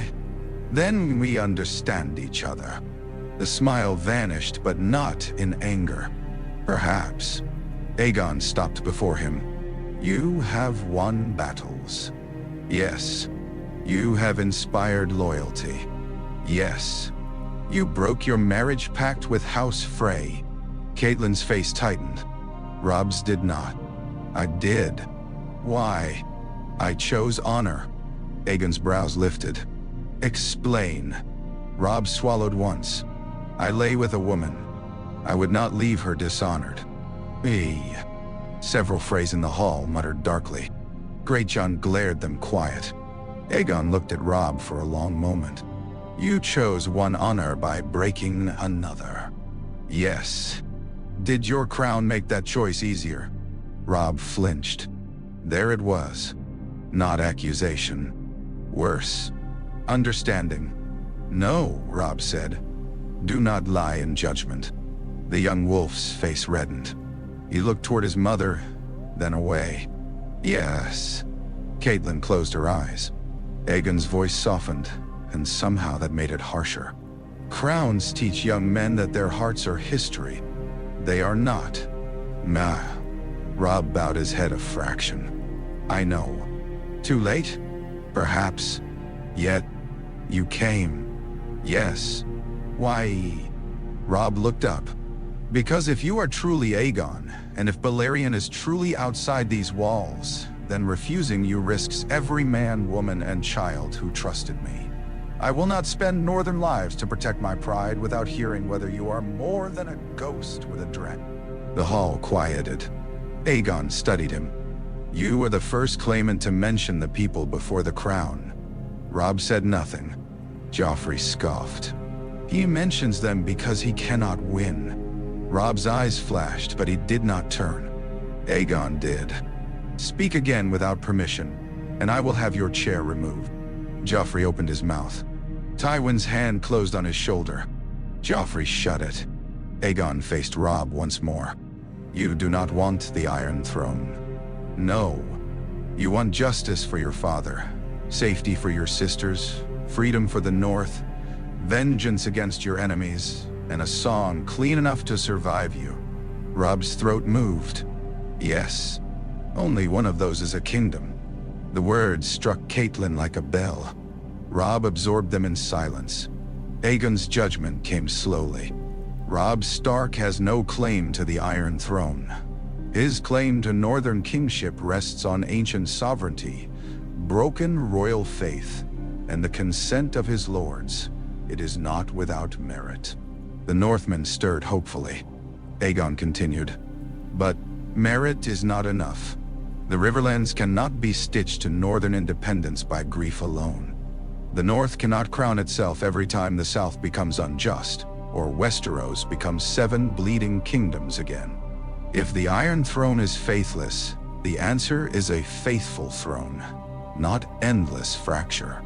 Speaker 1: Then we understand each other. The smile vanished, but not in anger. Perhaps. Aegon stopped before him. You have won battles. Yes. You have inspired loyalty. Yes. You broke your marriage pact with House Frey. Catelyn's face tightened. Robb's did not. I did. Why? I chose honor. Aegon's brows lifted. Explain. Robb swallowed once. I lay with a woman. I would not leave her dishonored. Several Freys in the hall muttered darkly. Greyjoy glared them quiet. Aegon looked at Robb for a long moment. You chose one honor by breaking another. Yes. Did your crown make that choice easier? Robb flinched. There it was. Not accusation. Worse. Understanding. No, Robb said. Do not lie in judgment. The young wolf's face reddened. He looked toward his mother, then away. Yes. Catelyn closed her eyes. Aegon's voice softened, and somehow that made it harsher. Crowns teach young men that their hearts are history. They are not. Nah. Robb bowed his head a fraction. I know. Too late? Perhaps. Yet, you came. Yes. Why? Robb looked up. Because if you are truly Aegon, and if Balerion is truly outside these walls, then refusing you risks every man, woman, and child who trusted me. I will not spend northern lives to protect my pride without hearing whether you are more than a ghost with a dread. The hall quieted. Aegon studied him. You were the first claimant to mention the people before the crown. Robb said nothing. Joffrey scoffed. He mentions them because he cannot win. Robb's eyes flashed, but he did not turn. Aegon did. Speak again without permission, and I will have your chair removed. Joffrey opened his mouth. Tywin's hand closed on his shoulder. Joffrey shut it. Aegon faced Robb once more. You do not want the Iron Throne. No. You want justice for your father, safety for your sisters, freedom for the North, vengeance against your enemies, and a song clean enough to survive you. Robb's throat moved. Yes. Only one of those is a kingdom. The words struck Catelyn like a bell. Robb absorbed them in silence. Aegon's judgment came slowly. Robb Stark has no claim to the Iron Throne. His claim to northern kingship rests on ancient sovereignty, broken royal faith, and the consent of his lords. It is not without merit. The Northmen stirred hopefully. Aegon continued. But merit is not enough. The Riverlands cannot be stitched to northern independence by grief alone. The North cannot crown itself every time the South becomes unjust, or Westeros becomes 7 bleeding kingdoms again. If the Iron Throne is faithless, the answer is a faithful throne, not endless fracture.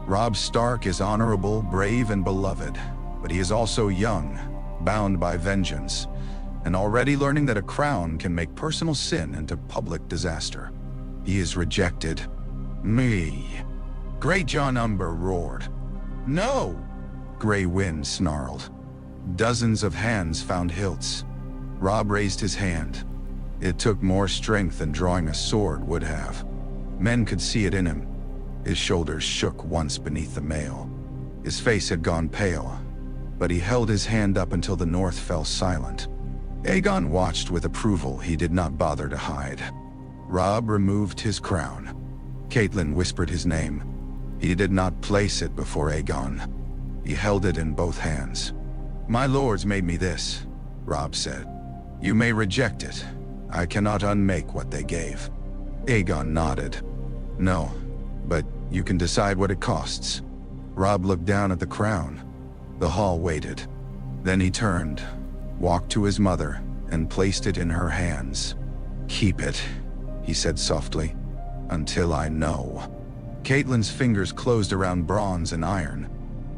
Speaker 1: Robb Stark is honorable, brave, and beloved, but he is also young, bound by vengeance, and already learning that a crown can make personal sin into public disaster. He is rejected. Me. Greyjoy Umber roared. No! Grey Wind snarled. Dozens of hands found hilts. Robb raised his hand. It took more strength than drawing a sword would have. Men could see it in him. His shoulders shook once beneath the mail. His face had gone pale, but he held his hand up until the North fell silent. Aegon watched with approval he did not bother to hide. Robb removed his crown. Catelyn whispered his name. He did not place it before Aegon. He held it in both hands. My lords made me this, Robb said. You may reject it. I cannot unmake what they gave. Aegon nodded. No, but you can decide what it costs. Robb looked down at the crown. The hall waited. Then he turned, walked to his mother, and placed it in her hands. Keep it, he said softly, until I know. Catelyn's fingers closed around bronze and iron.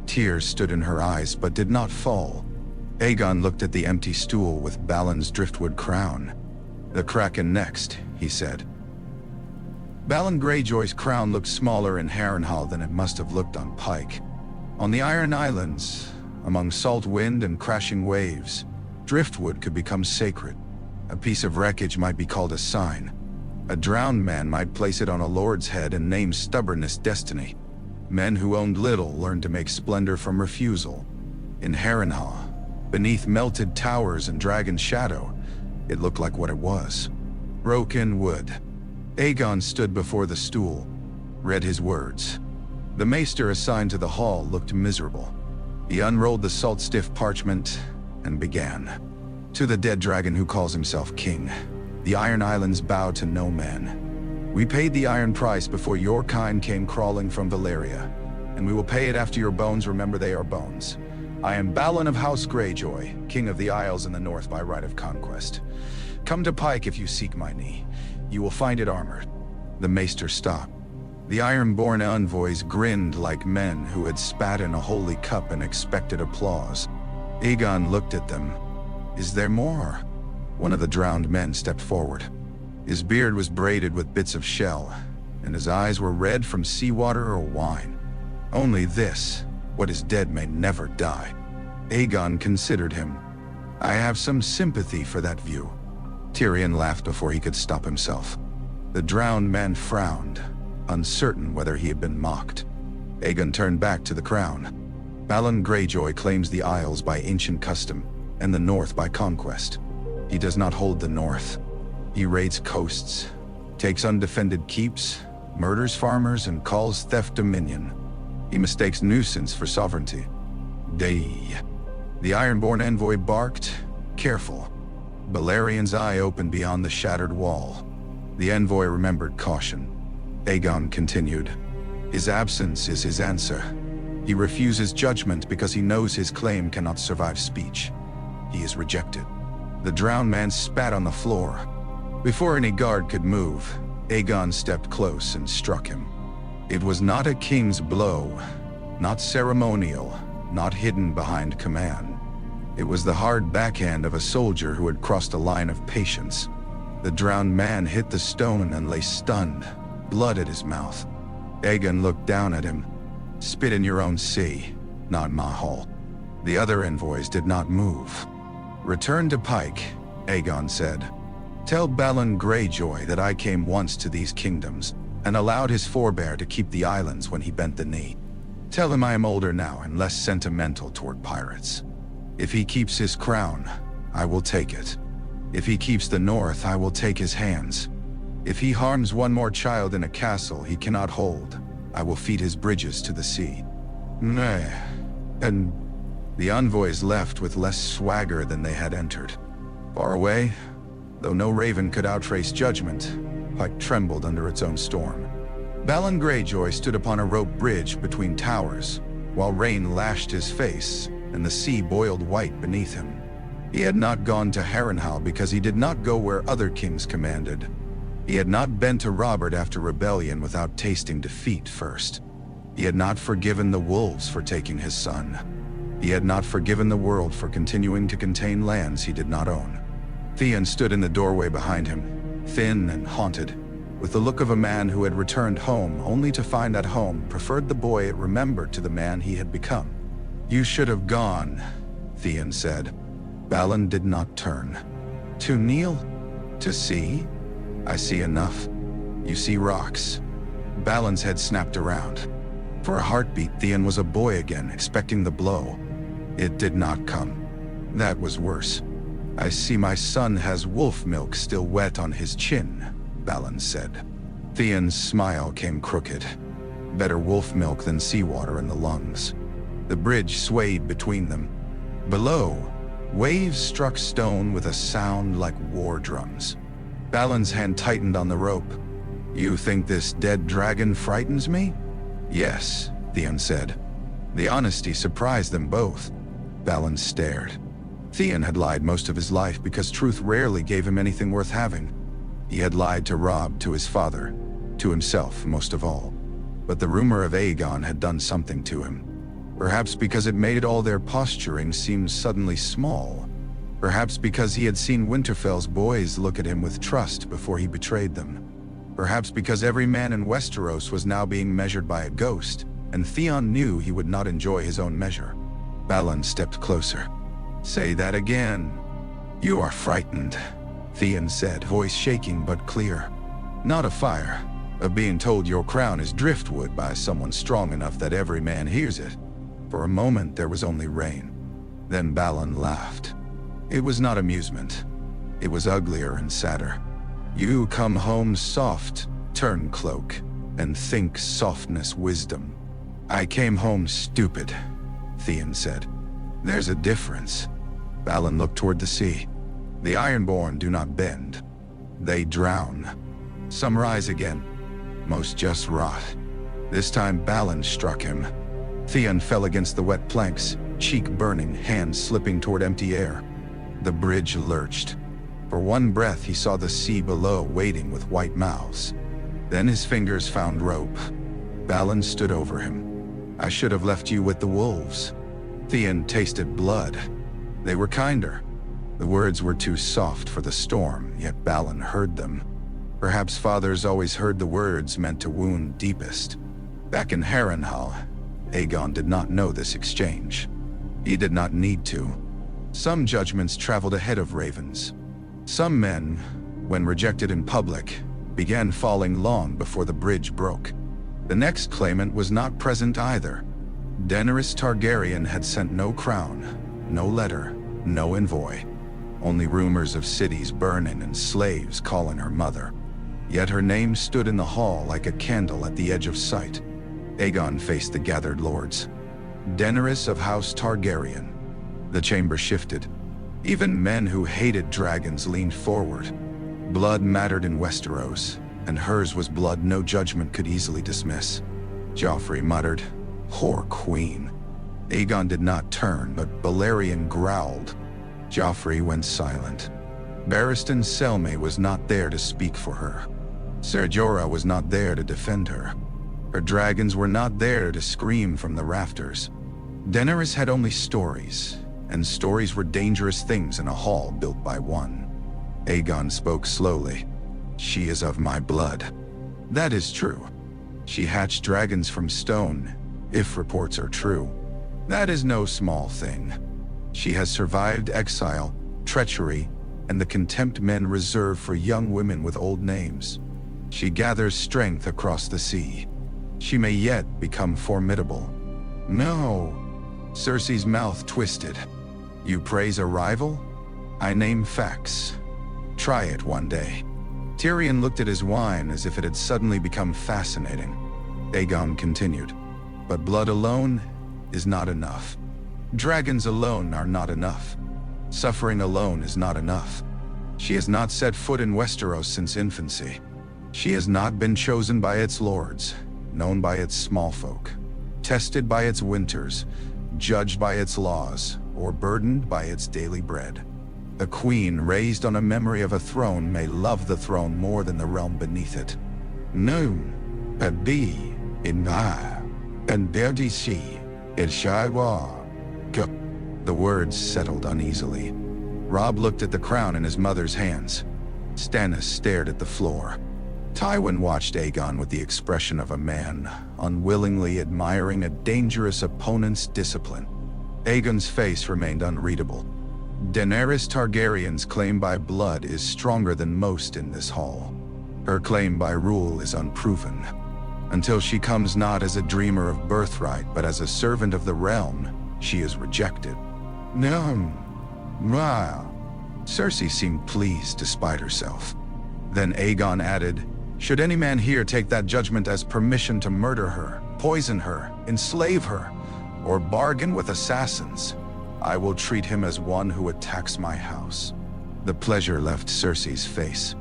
Speaker 1: Tears stood in her eyes but did not fall. Aegon looked at the empty stool with Balon's driftwood crown. The Kraken next, he said. Balon Greyjoy's crown looked smaller in Harrenhal than it must have looked on Pike. On the Iron Islands, among salt wind and crashing waves, driftwood could become sacred. A piece of wreckage might be called a sign. A drowned man might place it on a lord's head and name stubbornness destiny. Men who owned little learned to make splendor from refusal. In Harrenhal, beneath melted towers and dragon shadow, it looked like what it was. Broken wood. Aegon stood before the stool, read his words. The maester assigned to the hall looked miserable. He unrolled the salt-stiff parchment and began. To the dead dragon who calls himself king, the Iron Islands bow to no man. We paid the iron price before your kind came crawling from Valyria, and we will pay it after your bones remember they are bones. I am Balon of House Greyjoy, king of the Isles in the north by right of conquest. Come to Pike if you seek my knee. You will find it armored. The maester stopped. The Ironborn envoys grinned like men who had spat in a holy cup and expected applause. Aegon looked at them. Is there more? One of the drowned men stepped forward. His beard was braided with bits of shell, and his eyes were red from seawater or wine. Only this, what is dead may never die. Aegon considered him. I have some sympathy for that view. Tyrion laughed before he could stop himself. The drowned man frowned, uncertain whether he had been mocked. Aegon turned back to the crown. Balon Greyjoy claims the Isles by ancient custom, and the North by conquest. He does not hold the North. He raids coasts, takes undefended keeps, murders farmers, and calls theft dominion. He mistakes nuisance for sovereignty. The Ironborn envoy barked, careful. Balerion's eye opened beyond the shattered wall. The envoy remembered caution. Aegon continued. His absence is his answer. He refuses judgment because he knows his claim cannot survive speech. He is rejected. The drowned man spat on the floor. Before any guard could move, Aegon stepped close and struck him. It was not a king's blow, not ceremonial, not hidden behind command. It was the hard backhand of a soldier who had crossed a line of patience. The drowned man hit the stone and lay stunned, blood at his mouth. Aegon looked down at him. Spit in your own sea, not my hall. The other envoys did not move. Return to Pike, Aegon said. Tell Balon Greyjoy that I came once to these kingdoms and allowed his forebear to keep the islands when he bent the knee. Tell him I am older now and less sentimental toward pirates. If he keeps his crown, I will take it. If he keeps the North, I will take his hands. If he harms one more child in a castle he cannot hold, I will feed his bridges to the sea. Nay, and the envoys left with less swagger than they had entered. Far away, though no raven could outrace judgment, Pike trembled under its own storm. Balon Greyjoy stood upon a rope bridge between towers, while rain lashed his face and the sea boiled white beneath him. He had not gone to Harrenhal because he did not go where other kings commanded. He had not been to Robert after rebellion without tasting defeat first. He had not forgiven the wolves for taking his son. He had not forgiven the world for continuing to contain lands he did not own. Theon stood in the doorway behind him, thin and haunted, with the look of a man who had returned home only to find that home preferred the boy it remembered to the man he had become. You should have gone, Theon said. Balon did not turn. To kneel? To see? I see enough. You see rocks. Balon's head snapped around. For a heartbeat, Theon was a boy again, expecting the blow. It did not come. That was worse. I see my son has wolf milk still wet on his chin, Balon said. Theon's smile came crooked. Better wolf milk than seawater in the lungs. The bridge swayed between them. Below, waves struck stone with a sound like war drums. Balon's hand tightened on the rope. You think this dead dragon frightens me? Yes, Theon said. The honesty surprised them both. Balon stared. Theon had lied most of his life because truth rarely gave him anything worth having. He had lied to Robb, to his father, to himself most of all. But the rumor of Aegon had done something to him. Perhaps because it made all their posturing seem suddenly small. Perhaps because he had seen Winterfell's boys look at him with trust before he betrayed them. Perhaps because every man in Westeros was now being measured by a ghost, and Theon knew he would not enjoy his own measure. Balon stepped closer. Say that again. You are frightened, Theon said, voice shaking but clear. Not of fire, of being told your crown is driftwood by someone strong enough that every man hears it. For a moment there was only rain. Then Balon laughed. It was not amusement. It was uglier and sadder. You come home soft, turn cloak, and think softness wisdom. I came home stupid, Theon said. There's a difference. Balon looked toward the sea. The Ironborn do not bend. They drown. Some rise again. Most just rot. This time Balon struck him. Theon fell against the wet planks, cheek burning, hand slipping toward empty air. The bridge lurched. For one breath he saw the sea below waiting with white mouths. Then his fingers found rope. Balon stood over him. I should have left you with the wolves. Theon tasted blood. They were kinder. The words were too soft for the storm, yet Balon heard them. Perhaps fathers always heard the words meant to wound deepest. Back in Harrenhal, Aegon did not know this exchange. He did not need to. Some judgments traveled ahead of ravens. Some men, when rejected in public, began falling long before the bridge broke. The next claimant was not present either. Daenerys Targaryen had sent no crown, no letter, no envoy. Only rumors of cities burning and slaves calling her mother. Yet her name stood in the hall like a candle at the edge of sight. Aegon faced the gathered lords. Daenerys of House Targaryen. The chamber shifted. Even men who hated dragons leaned forward. Blood mattered in Westeros, and hers was blood no judgment could easily dismiss. Joffrey muttered, "Poor queen." Aegon did not turn, but Balerion growled. Joffrey went silent. Barristan Selmy was not there to speak for her. Ser Jorah was not there to defend her. Her dragons were not there to scream from the rafters. Daenerys had only stories, and stories were dangerous things in a hall built by one. Aegon spoke slowly. She is of my blood. That is true. She hatched dragons from stone, if reports are true. That is no small thing. She has survived exile, treachery, and the contempt men reserve for young women with old names. She gathers strength across the sea. She may yet become formidable. No. Cersei's mouth twisted. You praise a rival? I name facts. Try it one day. Tyrion looked at his wine as if it had suddenly become fascinating. Aegon continued. But blood alone is not enough. Dragons alone are not enough. Suffering alone is not enough. She has not set foot in Westeros since infancy. She has not been chosen by its lords, known by its small folk, tested by its winters, judged by its laws, or burdened by its daily bread. A queen raised on a memory of a throne may love the throne more than the realm beneath it. No, but be in I, and there de see, it shaiwa. The words settled uneasily. Robb looked at the crown in his mother's hands. Stannis stared at the floor. Tywin watched Aegon with the expression of a man, unwillingly admiring a dangerous opponent's discipline. Aegon's face remained unreadable. Daenerys Targaryen's claim by blood is stronger than most in this hall. Her claim by rule is unproven. Until she comes not as a dreamer of birthright, but as a servant of the realm, she is rejected. No. Wow. Cersei seemed pleased despite herself. Then Aegon added, should any man here take that judgment as permission to murder her, poison her, enslave her, or bargain with assassins, I will treat him as one who attacks my house. The pleasure left Cersei's face.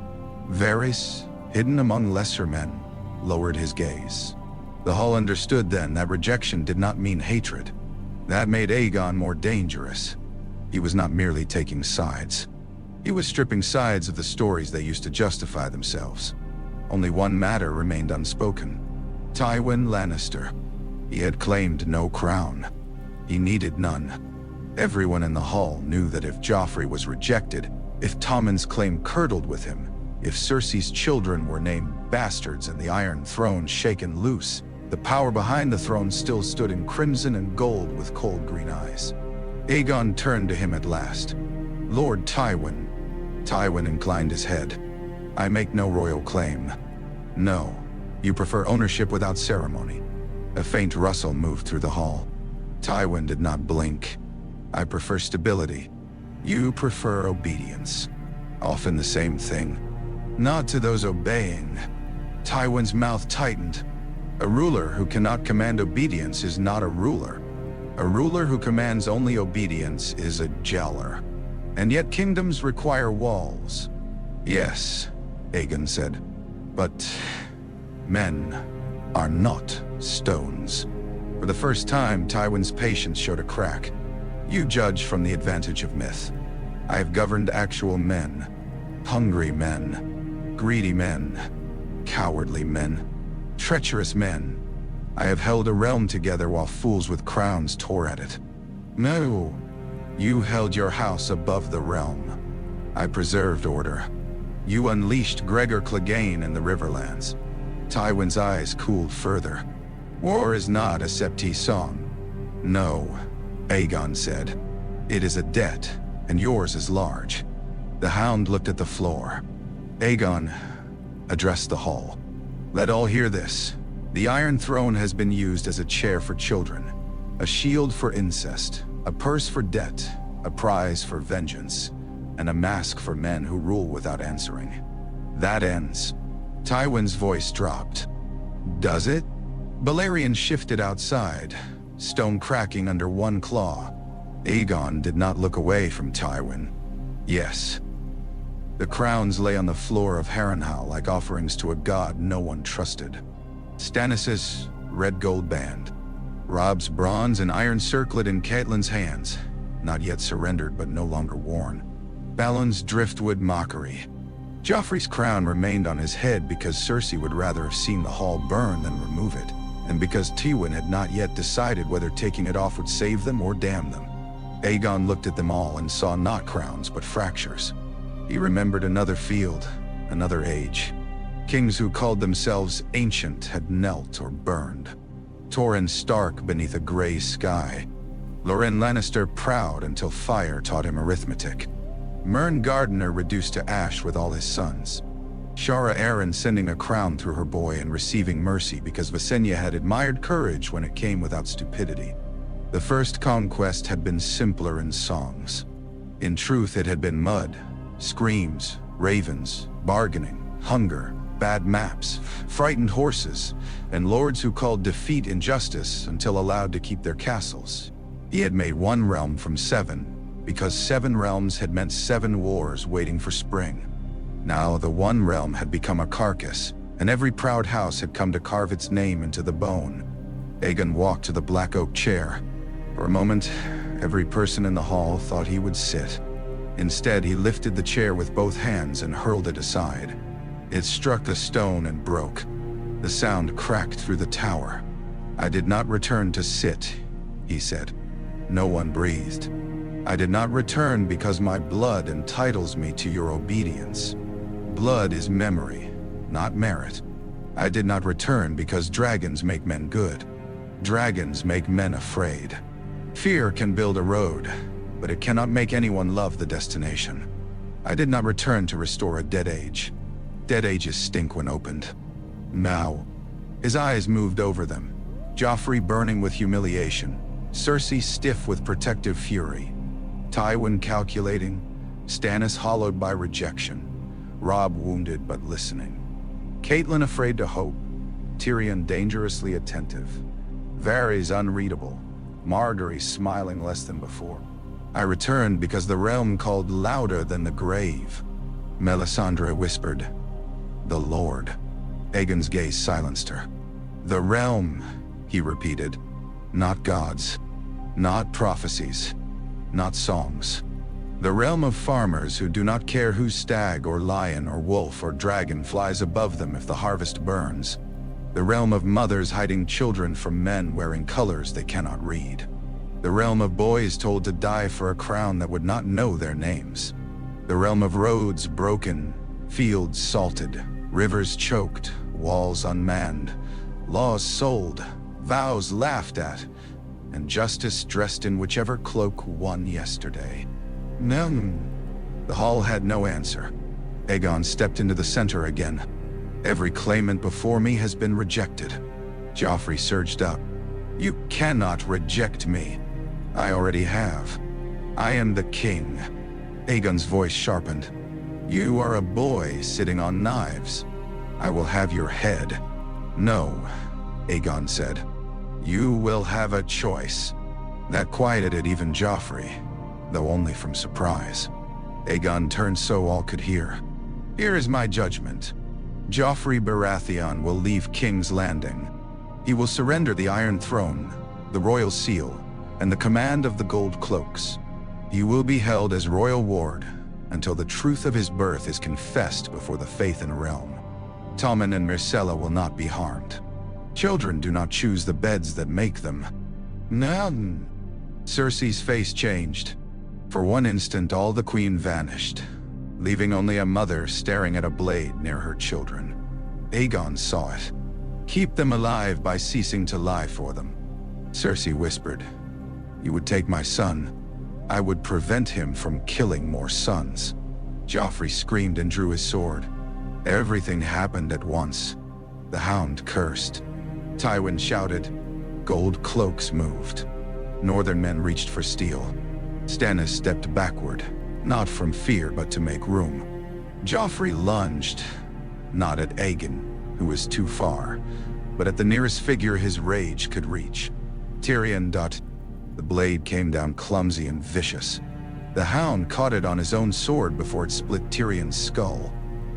Speaker 1: Varys, hidden among lesser men, lowered his gaze. The hall understood then that rejection did not mean hatred. That made Aegon more dangerous. He was not merely taking sides. He was stripping sides of the stories they used to justify themselves. Only one matter remained unspoken. Tywin Lannister. He had claimed no crown. He needed none. Everyone in the hall knew that if Joffrey was rejected, if Tommen's claim curdled with him, if Cersei's children were named bastards and the Iron Throne shaken loose, the power behind the throne still stood in crimson and gold with cold green eyes. Aegon turned to him at last. Lord Tywin. Tywin inclined his head. I make no royal claim. No, you prefer ownership without ceremony. A faint rustle moved through the hall. Tywin did not blink. I prefer stability. You prefer obedience. Often the same thing. Not to those obeying. Tywin's mouth tightened. A ruler who cannot command obedience is not a ruler. A ruler who commands only obedience is a jailer. And yet kingdoms require walls. Yes, Aegon said. But men are not stones. For the first time, Tywin's patience showed a crack. You judge from the advantage of myth. I have governed actual men. Hungry men. Greedy men. Cowardly men. Treacherous men. I have held a realm together while fools with crowns tore at it. No, you held your house above the realm. I preserved order. You unleashed Gregor Clegane in the Riverlands. Tywin's eyes cooled further. War is not a Septi song. No, Aegon said. It is a debt, and yours is large. The Hound looked at the floor. Aegon addressed the hall. Let all hear this. The Iron Throne has been used as a chair for children, a shield for incest, a purse for debt, a prize for vengeance, and a mask for men who rule without answering. That ends. Tywin's voice dropped. Does it? Balerion shifted outside, stone cracking under one claw. Aegon did not look away from Tywin. Yes. The crowns lay on the floor of Harrenhal like offerings to a god no one trusted. Stannis' red gold band. Robb's bronze and iron circlet in Catelyn's hands, not yet surrendered but no longer worn. Balon's driftwood mockery. Joffrey's crown remained on his head because Cersei would rather have seen the hall burn than remove it, and because Tywin had not yet decided whether taking it off would save them or damn them. Aegon looked at them all and saw not crowns but fractures. He remembered another field, another age. Kings who called themselves ancient had knelt or burned. Torrhen Stark beneath a gray sky. Loren Lannister proud until fire taught him arithmetic. Mern Gardener reduced to ash with all his sons. Shara Aaron sending a crown through her boy and receiving mercy because Visenya had admired courage when it came without stupidity. The first conquest had been simpler in songs. In truth, it had been mud, screams, ravens, bargaining, hunger, bad maps, frightened horses, and lords who called defeat injustice until allowed to keep their castles. He had made one realm from 7, because 7 realms had meant 7 wars waiting for spring. Now the one realm had become a carcass, and every proud house had come to carve its name into the bone. Aegon walked to the black oak chair. For a moment, every person in the hall thought he would sit. Instead, he lifted the chair with both hands and hurled it aside. It struck the stone and broke. The sound cracked through the tower. I did not return to sit, he said. No one breathed. I did not return because my blood entitles me to your obedience. Blood is memory, not merit. I did not return because dragons make men good. Dragons make men afraid. Fear can build a road, but it cannot make anyone love the destination. I did not return to restore a dead age. Dead ages stink when opened. Now, his eyes moved over them. Joffrey burning with humiliation, Cersei stiff with protective fury, Tywin calculating, Stannis hollowed by rejection, Robb wounded but listening, Catelyn afraid to hope, Tyrion dangerously attentive, Varys unreadable, Margaery smiling less than before. I returned because the realm called louder than the grave. Melisandre whispered, "The Lord." Aegon's gaze silenced her. "The realm," he repeated. "Not gods. Not prophecies. Not songs. The realm of farmers who do not care whose stag or lion or wolf or dragon flies above them if the harvest burns. The realm of mothers hiding children from men wearing colors they cannot read. The realm of boys told to die for a crown that would not know their names. The realm of roads broken, fields salted, rivers choked, walls unmanned, laws sold, vows laughed at, and justice dressed in whichever cloak won yesterday. None. The hall had no answer. Aegon stepped into the center again. Every claimant before me has been rejected. Joffrey surged up. You cannot reject me. I already have. I am the king. Aegon's voice sharpened. You are a boy sitting on knives. I will have your head. No, Aegon said. You will have a choice. That quieted even Joffrey, though only from surprise. Aegon turned so all could hear. Here is my judgment. Joffrey Baratheon will leave King's Landing. He will surrender the Iron Throne, the Royal Seal, and the command of the Gold Cloaks. He will be held as royal ward until the truth of his birth is confessed before the faith and realm. Tommen and Myrcella will not be harmed. Children do not choose the beds that make them. None. Cersei's face changed. For one instant, all the queen vanished, leaving only a mother staring at a blade near her children. Aegon saw it. Keep them alive by ceasing to lie for them. Cersei whispered, You would take my son. I would prevent him from killing more sons. Joffrey screamed and drew his sword. Everything happened at once. The Hound cursed. Tywin shouted. Gold cloaks moved. Northern men reached for steel. Stannis stepped backward, not from fear but to make room. Joffrey lunged, not at Aegon, who was too far, but at the nearest figure his rage could reach. Tyrion. The blade came down clumsy and vicious. The Hound caught it on his own sword before it split Tyrion's skull.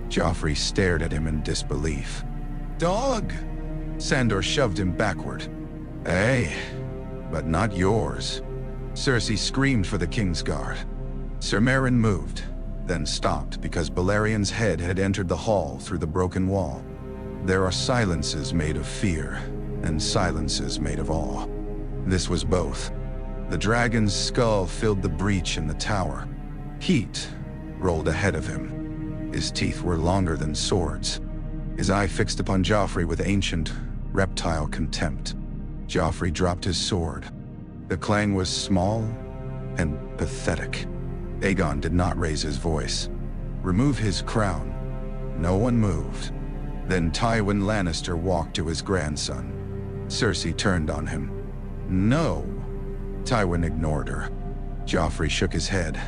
Speaker 1: Joffrey stared at him in disbelief. Dog! Sandor shoved him backward. Hey, but not yours. Cersei screamed for the Kingsguard. Ser Meryn moved, then stopped because Balerion's head had entered the hall through the broken wall. There are silences made of fear, and silences made of awe. This was both. The dragon's skull filled the breach in the tower. Heat rolled ahead of him. His teeth were longer than swords. His eye fixed upon Joffrey with ancient, reptile contempt. Joffrey dropped his sword. The clang was small and pathetic. Aegon did not raise his voice. Remove his crown. No one moved. Then Tywin Lannister walked to his grandson. Cersei turned on him. No. Tywin ignored her. Joffrey shook his head,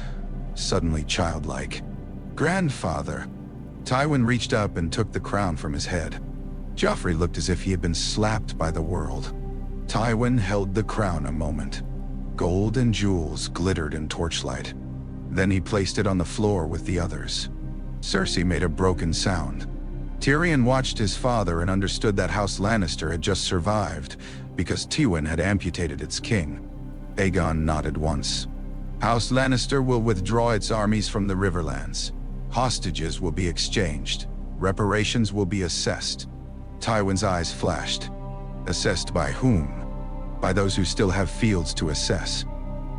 Speaker 1: suddenly childlike. Grandfather. Tywin reached up and took the crown from his head. Joffrey looked as if he had been slapped by the world. Tywin held the crown a moment. Gold and jewels glittered in torchlight. Then he placed it on the floor with the others. Cersei made a broken sound. Tyrion watched his father and understood that House Lannister had just survived because Tywin had amputated its king. Aegon nodded once. House Lannister will withdraw its armies from the Riverlands. Hostages will be exchanged. Reparations will be assessed. Tywin's eyes flashed. Assessed by whom? By those who still have fields to assess.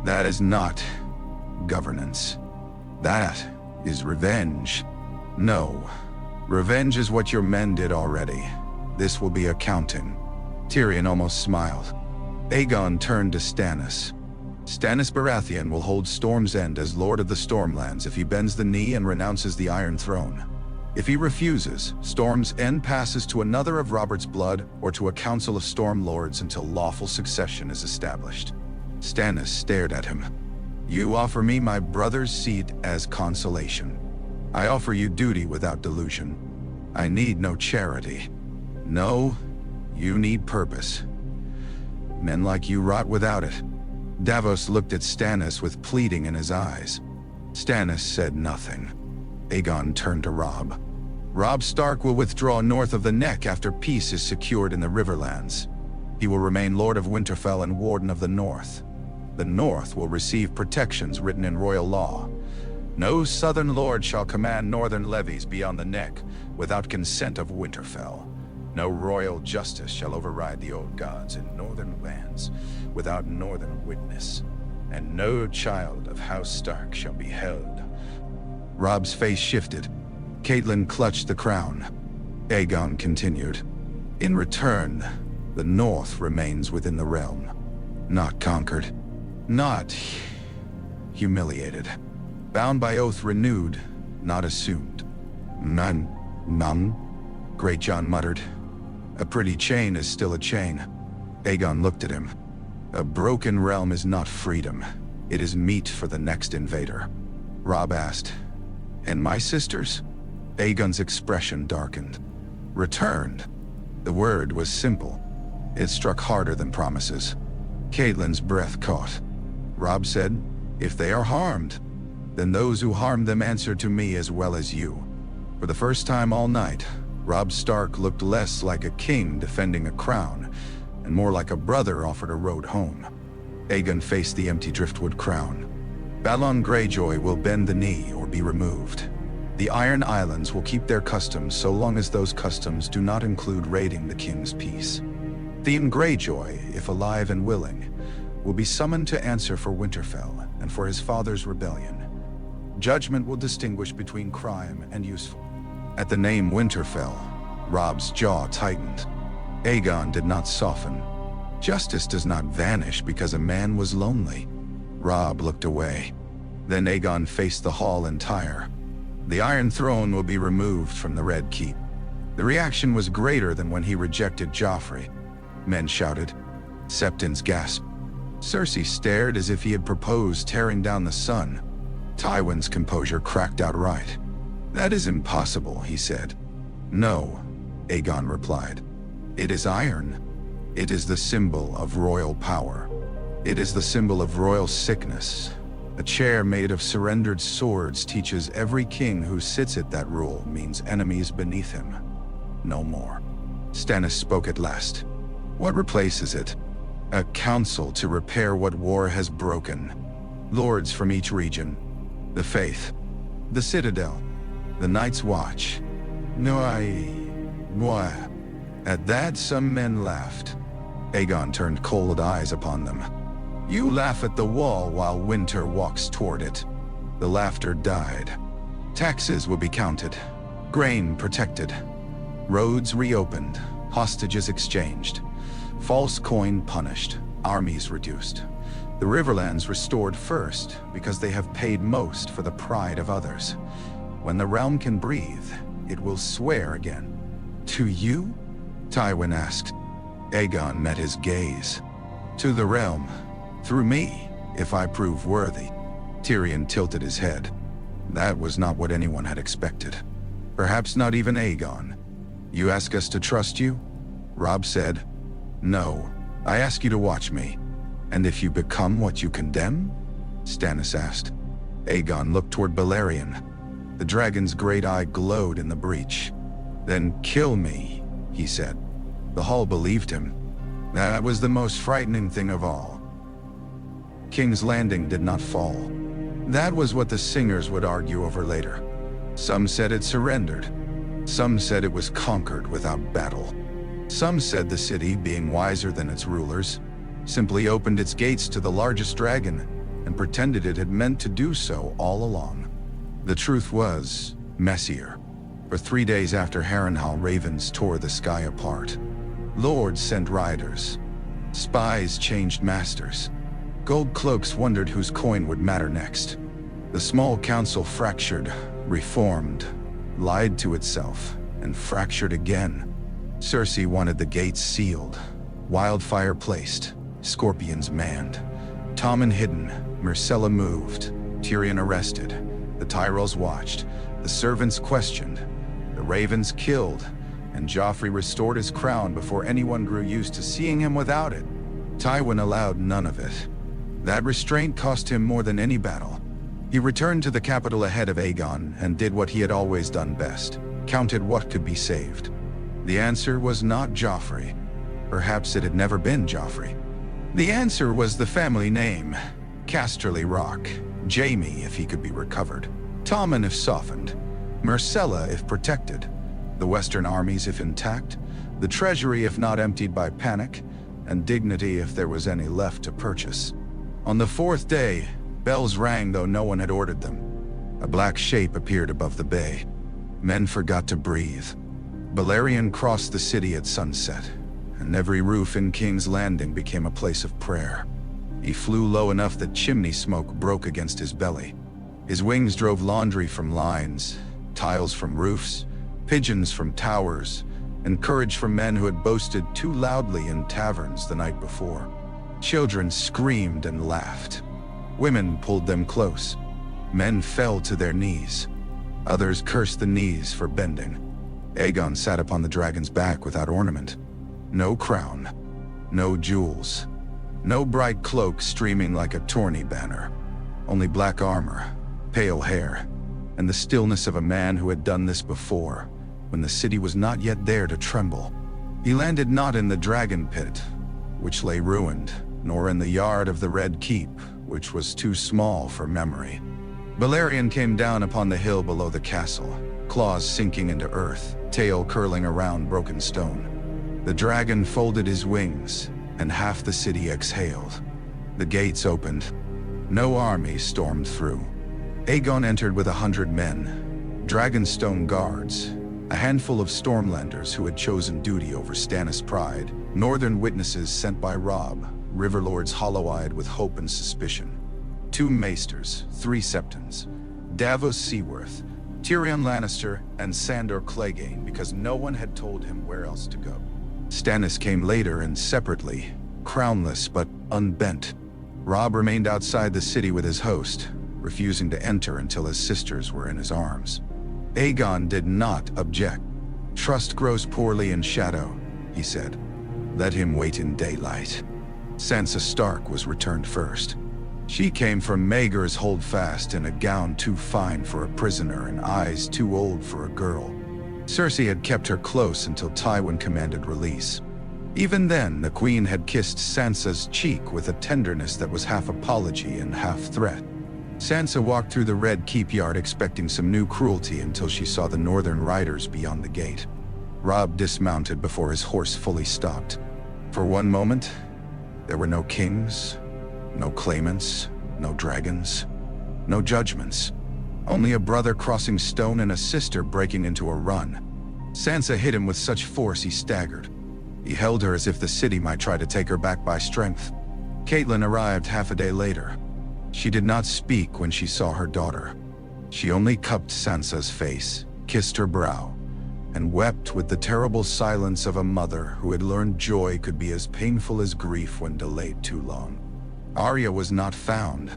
Speaker 1: That is not governance. That is revenge. No. Revenge is what your men did already. This will be accounting. Tyrion almost smiled. Aegon turned to Stannis. Stannis Baratheon will hold Storm's End as Lord of the Stormlands if he bends the knee and renounces the Iron Throne. If he refuses, Storm's End passes to another of Robert's blood or to a council of Storm Lords until lawful succession is established. Stannis stared at him. You offer me my brother's seat as consolation. I offer you duty without delusion. I need no charity. No, you need purpose. Men like you rot without it. Davos looked at Stannis with pleading in his eyes. Stannis said nothing. Aegon turned to Robb. Robb Stark will withdraw north of the Neck after peace is secured in the Riverlands. He will remain Lord of Winterfell and Warden of the North. The North will receive protections written in royal law. No southern lord shall command northern levies beyond the Neck without consent of Winterfell. No royal justice shall override the old gods in northern lands without northern witness. And no child of House Stark shall be held. Robb's face shifted. Catelyn clutched the crown. Aegon continued. In return, the North remains within the realm. Not conquered. Not humiliated. Bound by oath renewed, not assumed. None. Greatjon muttered. A pretty chain is still a chain. Aegon looked at him. A broken realm is not freedom. It is meat for the next invader. Robb asked, "And my sisters?" Aegon's expression darkened. Returned. The word was simple. It struck harder than promises. Caitlyn's breath caught. Robb said, "If they are harmed, then those who harmed them answer to me as well as you." For the first time all night, Robb Stark looked less like a king defending a crown, and more like a brother offered a road home. Aegon faced the empty driftwood crown. Balon Greyjoy will bend the knee or be removed. The Iron Islands will keep their customs so long as those customs do not include raiding the king's peace. Theon Greyjoy, if alive and willing, will be summoned to answer for Winterfell and for his father's rebellion. Judgment will distinguish between crime and useful. At the name Winterfell, Robb's jaw tightened. Aegon did not soften. Justice does not vanish because a man was lonely. Robb looked away. Then Aegon faced the hall entire. The Iron Throne will be removed from the Red Keep. The reaction was greater than when he rejected Joffrey. Men shouted. Septons gasped. Cersei stared as if he had proposed tearing down the sun. Tywin's composure cracked outright. "That is impossible," he said. "No," Aegon replied. "It is iron. It is the symbol of royal power. It is the symbol of royal sickness. A chair made of surrendered swords teaches every king who sits at that rule means enemies beneath him. No more." Stannis spoke at last. "What replaces it? A council to repair what war has broken. Lords from each region. The Faith. The Citadel. The Night's Watch. Moi. At that some men laughed. Aegon turned cold eyes upon them. "You laugh at the wall while winter walks toward it." The laughter died. Taxes will be counted. Grain protected. Roads reopened. Hostages exchanged. False coin punished. Armies reduced. The Riverlands restored first because they have paid most for the pride of others. When the realm can breathe, it will swear again. "To you?" Tywin asked. Aegon met his gaze. "To the realm. Through me, if I prove worthy." Tyrion tilted his head. That was not what anyone had expected. Perhaps not even Aegon. "You ask us to trust you?" Robb said. "No, I ask you to watch me. And if you become what you condemn?" Stannis asked. Aegon looked toward Balerion. The dragon's great eye glowed in the breach. "Then kill me," he said. The hall believed him. That was the most frightening thing of all. King's Landing did not fall. That was what the singers would argue over later. Some said it surrendered. Some said it was conquered without battle. Some said the city, being wiser than its rulers, simply opened its gates to the largest dragon and pretended it had meant to do so all along. The truth was messier. For 3 days after Harrenhal, ravens tore the sky apart. Lords sent riders. Spies changed masters. Gold cloaks wondered whose coin would matter next. The small council fractured, reformed, lied to itself, and fractured again. Cersei wanted the gates sealed, wildfire placed, scorpions manned. Tommen hidden, Myrcella moved, Tyrion arrested. The Tyrells watched, the servants questioned, the ravens killed, and Joffrey restored his crown before anyone grew used to seeing him without it. Tywin allowed none of it. That restraint cost him more than any battle. He returned to the capital ahead of Aegon and did what he had always done best, counted what could be saved. The answer was not Joffrey. Perhaps it had never been Joffrey. The answer was the family name, Casterly Rock, Jaime if he could be recovered, Tommen if softened, Myrcella if protected, the Western armies if intact, the treasury if not emptied by panic, and dignity if there was any left to purchase. On the 4th day, bells rang though no one had ordered them. A black shape appeared above the bay. Men forgot to breathe. Balerion crossed the city at sunset, and every roof in King's Landing became a place of prayer. He flew low enough that chimney smoke broke against his belly. His wings drove laundry from lines, tiles from roofs, pigeons from towers, and courage from men who had boasted too loudly in taverns the night before. Children screamed and laughed. Women pulled them close. Men fell to their knees. Others cursed the knees for bending. Aegon sat upon the dragon's back without ornament. No crown. No jewels. No bright cloak streaming like a tourney banner. Only black armor, pale hair, and the stillness of a man who had done this before, when the city was not yet there to tremble. He landed not in the dragon pit, which lay ruined, nor in the yard of the Red Keep, which was too small for memory. Balerion came down upon the hill below the castle, claws sinking into earth, tail curling around broken stone. The dragon folded his wings, and half the city exhaled. The gates opened. No army stormed through. Aegon entered with 100 men, Dragonstone guards, a handful of Stormlanders who had chosen duty over Stannis' pride, northern witnesses sent by Robb, riverlords hollow-eyed with hope and suspicion, 2 maesters, 3 septons, Davos Seaworth, Tyrion Lannister, and Sandor Clegane, because no one had told him where else to go. Stannis came later and separately, crownless but unbent. Robb remained outside the city with his host, refusing to enter until his sisters were in his arms. Aegon did not object. "Trust grows poorly in shadow," he said. "Let him wait in daylight." Sansa Stark was returned first. She came from Maegor's holdfast in a gown too fine for a prisoner and eyes too old for a girl. Cersei had kept her close until Tywin commanded release. Even then, the queen had kissed Sansa's cheek with a tenderness that was half apology and half threat. Sansa walked through the Red Keep yard expecting some new cruelty until she saw the northern riders beyond the gate. Robb dismounted before his horse fully stopped. For one moment, there were no kings, no claimants, no dragons, no judgments. Only a brother crossing stone and a sister breaking into a run. Sansa hit him with such force he staggered. He held her as if the city might try to take her back by strength. Catelyn arrived half a day later. She did not speak when she saw her daughter. She only cupped Sansa's face, kissed her brow, and wept with the terrible silence of a mother who had learned joy could be as painful as grief when delayed too long. Arya was not found.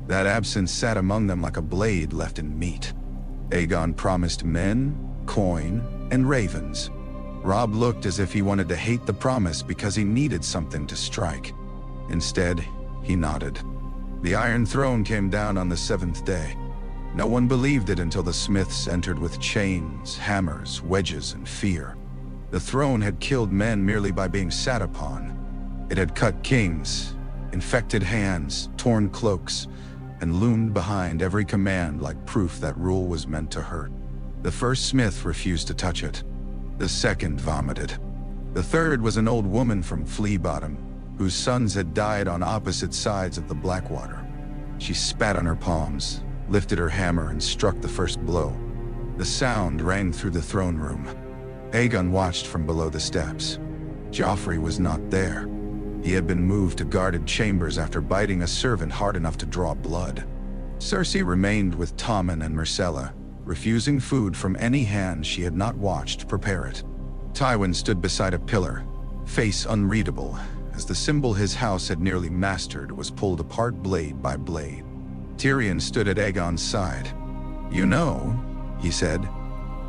Speaker 1: That absence sat among them like a blade left in meat. Aegon promised men, coin, and ravens. Robb looked as if he wanted to hate the promise because he needed something to strike. Instead, he nodded. The Iron Throne came down on the 7th day. No one believed it until the smiths entered with chains, hammers, wedges, and fear. The throne had killed men merely by being sat upon. It had cut kings, infected hands, torn cloaks, and loomed behind every command like proof that rule was meant to hurt. The first smith refused to touch it. The second vomited. The third was an old woman from Flea Bottom, whose sons had died on opposite sides of the Blackwater. She spat on her palms, lifted her hammer, and struck the first blow. The sound rang through the throne room. Aegon watched from below the steps. Joffrey was not there. He had been moved to guarded chambers after biting a servant hard enough to draw blood. Cersei remained with Tommen and Myrcella, refusing food from any hand she had not watched prepare it. Tywin stood beside a pillar, face unreadable, as the symbol his house had nearly mastered was pulled apart blade by blade. Tyrion stood at Aegon's side. "You know," he said,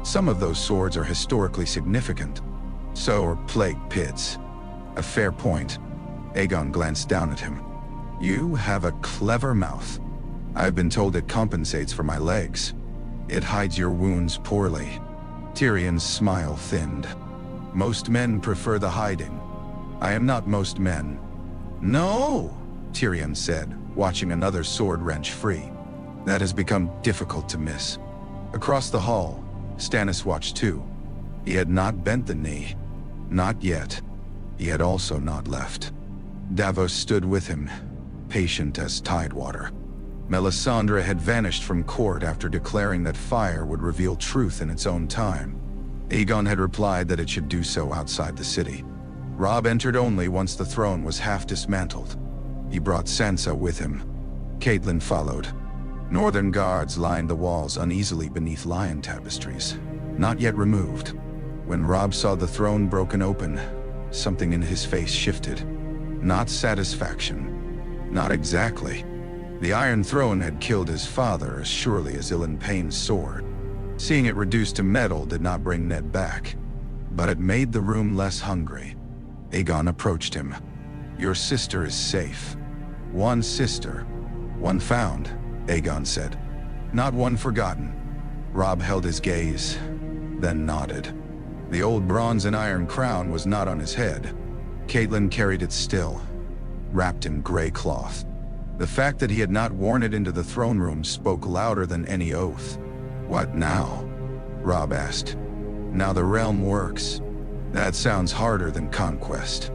Speaker 1: "some of those swords are historically significant. So are plague pits." "A fair point." Aegon glanced down at him. "You have a clever mouth. I've been told it compensates for my legs. It hides your wounds poorly." Tyrion's smile thinned. "Most men prefer the hiding. I am not most men." "No," Tyrion said, watching another sword wrench free. "That has become difficult to miss." Across the hall, Stannis watched too. He had not bent the knee. Not yet. He had also not left. Davos stood with him, patient as tidewater. Melisandre had vanished from court after declaring that fire would reveal truth in its own time. Aegon had replied that it should do so outside the city. Robb entered only once the throne was half dismantled. He brought Sansa with him. Catelyn followed. Northern guards lined the walls uneasily beneath lion tapestries, not yet removed. When Robb saw the throne broken open, something in his face shifted. Not satisfaction. Not exactly. The Iron Throne had killed his father as surely as Ilan Payne's sword. Seeing it reduced to metal did not bring Ned back, but it made the room less hungry. Aegon approached him. "Your sister is safe." "One sister. One found," Aegon said. "Not one forgotten." Robb held his gaze, then nodded. The old bronze and iron crown was not on his head. Catelyn carried it still, wrapped in gray cloth. The fact that he had not worn it into the throne room spoke louder than any oath. "What now?" Robb asked. "Now the realm works." "That sounds harder than conquest."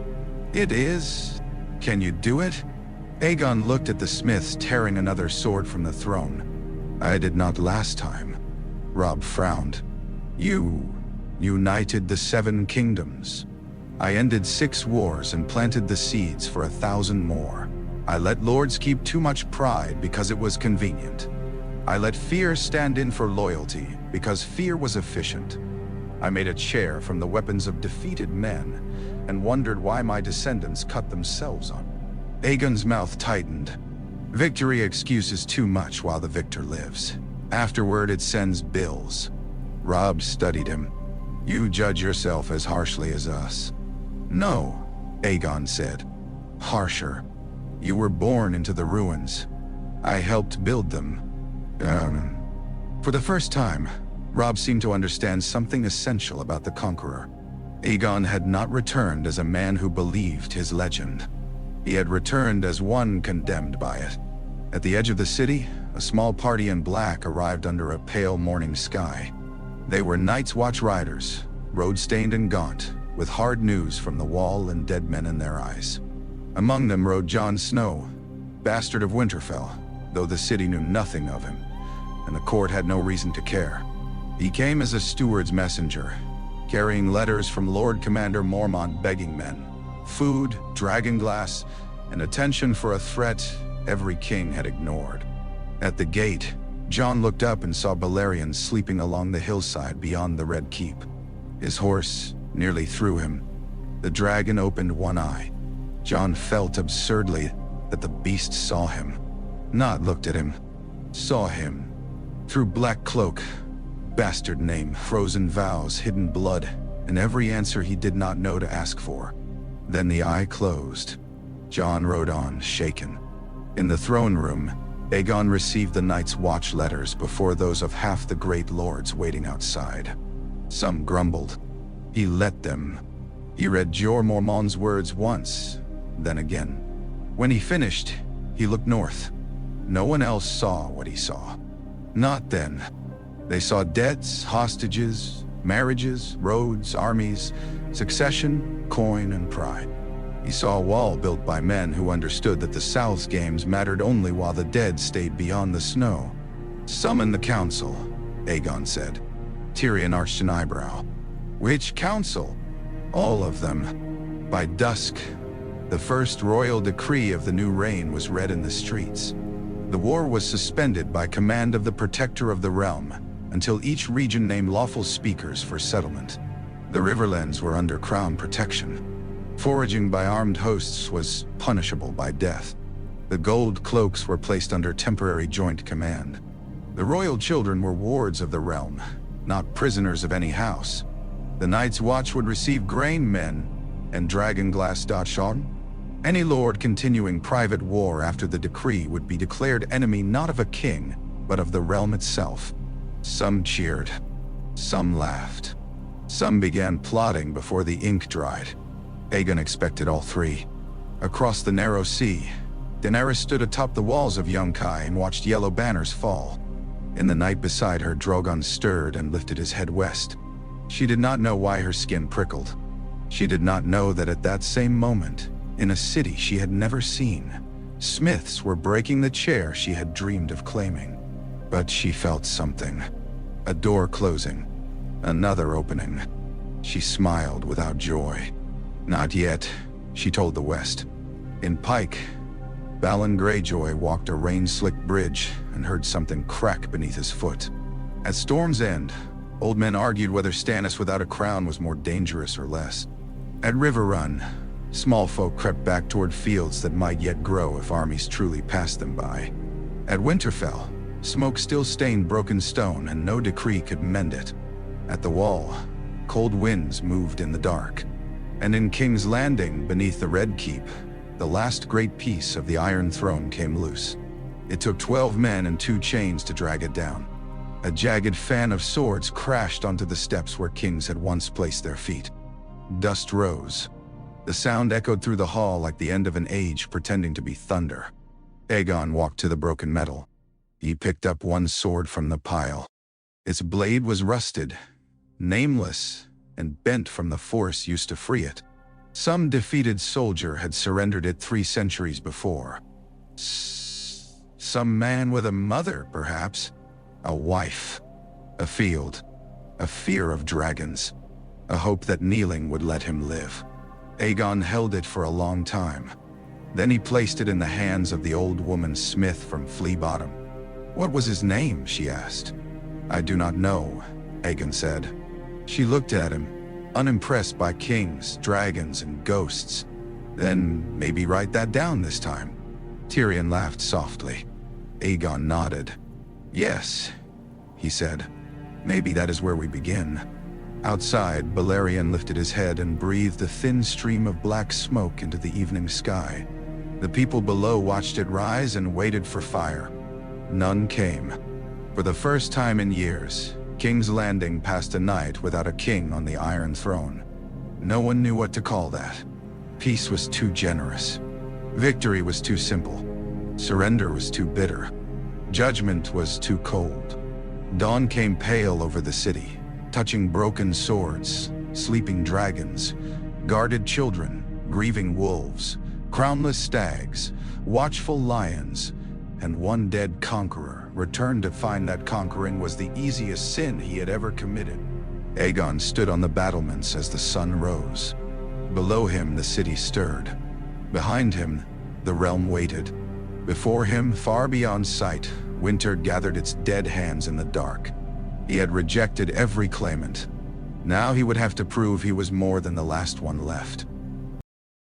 Speaker 1: "It is. Can you do it?" Aegon looked at the smiths tearing another sword from the throne. "I did not last time." Robb frowned. "You united the 7 kingdoms. I ended 6 wars and planted the seeds for 1,000 more. I let lords keep too much pride because it was convenient. I let fear stand in for loyalty because fear was efficient. I made a chair from the weapons of defeated men and wondered why my descendants cut themselves on." Aegon's mouth tightened. "Victory excuses too much while the victor lives. Afterward it sends bills." Robb studied him. "You judge yourself as harshly as us." "No," Aegon said. "Harsher. You were born into the ruins. I helped build them." For the first time, Robb seemed to understand something essential about the Conqueror. Aegon had not returned as a man who believed his legend. He had returned as one condemned by it. At the edge of the city, a small party in black arrived under a pale morning sky. They were Night's Watch riders, road-stained and gaunt, with hard news from the wall and dead men in their eyes. Among them rode Jon Snow, bastard of Winterfell, though the city knew nothing of him, and the court had no reason to care. He came as a steward's messenger, carrying letters from Lord Commander Mormont begging men, food, dragonglass, and attention for a threat every king had ignored. At the gate, Jon looked up and saw Balerion sleeping along the hillside beyond the Red Keep. His horse nearly threw him. The dragon opened one eye. Jon felt absurdly that the beast saw him. Not looked at him. Saw him. Through black cloak, bastard name, frozen vows, hidden blood, and every answer he did not know to ask for. Then the eye closed. Jon rode on, shaken. In the throne room, Aegon received the Night's Watch letters before those of half the great lords waiting outside. Some grumbled. He let them. He read Jorah Mormont's words once, then again. When he finished, he looked north. No one else saw what he saw. Not then. They saw debts, hostages, marriages, roads, armies, succession, coin, and pride. He saw a wall built by men who understood that the South's games mattered only while the dead stayed beyond the snow. "Summon the council," Aegon said. Tyrion arched an eyebrow. "Which council?" "All of them." By dusk, the first royal decree of the new reign was read in the streets. The war was suspended by command of the Protector of the Realm, until each region named lawful speakers for settlement. The Riverlands were under crown protection. Foraging by armed hosts was punishable by death. The gold cloaks were placed under temporary joint command. The royal children were wards of the realm, not prisoners of any house. The Night's Watch would receive grain men and dragonglass dachshund. Any lord continuing private war after the decree would be declared enemy not of a king, but of the realm itself. Some cheered. Some laughed. Some began plotting before the ink dried. Aegon expected all three. Across the narrow sea, Daenerys stood atop the walls of Yunkai and watched yellow banners fall. In the night beside her, Drogon stirred and lifted his head west. She did not know why her skin prickled. She did not know that at that same moment, in a city she had never seen, smiths were breaking the chair she had dreamed of claiming. But she felt something. A door closing. Another opening. She smiled without joy. "Not yet," she told the West. In Pike, Balon Greyjoy walked a rain-slicked bridge and heard something crack beneath his foot. At Storm's End, old men argued whether Stannis without a crown was more dangerous or less. At River Run, small folk crept back toward fields that might yet grow if armies truly passed them by. At Winterfell, smoke still stained broken stone and no decree could mend it. At the Wall, cold winds moved in the dark. And in King's Landing, beneath the Red Keep, the last great piece of the Iron Throne came loose. It took 12 men and 2 chains to drag it down. A jagged fan of swords crashed onto the steps where kings had once placed their feet. Dust rose. The sound echoed through the hall like the end of an age pretending to be thunder. Aegon walked to the broken metal. He picked up one sword from the pile. Its blade was rusted, nameless, and bent from the force used to free it. Some defeated soldier had surrendered it 3 centuries before. Some man with a mother, perhaps. A wife. A field. A fear of dragons. A hope that kneeling would let him live. Aegon held it for a long time. Then he placed it in the hands of the old woman Smith from Flea Bottom. "What was his name?" she asked. "I do not know," Aegon said. She looked at him, unimpressed by kings, dragons, and ghosts. "Then maybe write that down this time." Tyrion laughed softly. Aegon nodded. "Yes," he said. "Maybe that is where we begin." Outside, Balerion lifted his head and breathed a thin stream of black smoke into the evening sky. The people below watched it rise and waited for fire. None came. For the first time in years, King's Landing passed a night without a king on the Iron Throne. No one knew what to call that. Peace was too generous. Victory was too simple. Surrender was too bitter. Judgment was too cold. Dawn came pale over the city, touching broken swords, sleeping dragons, guarded children, grieving wolves, crownless stags, watchful lions, and one dead conqueror returned to find that conquering was the easiest sin he had ever committed. Aegon stood on the battlements as the sun rose. Below him, the city stirred. Behind him, the realm waited. Before him, far beyond sight, winter gathered its dead hands in the dark. He had rejected every claimant. Now he would have to prove he was more than the last one left.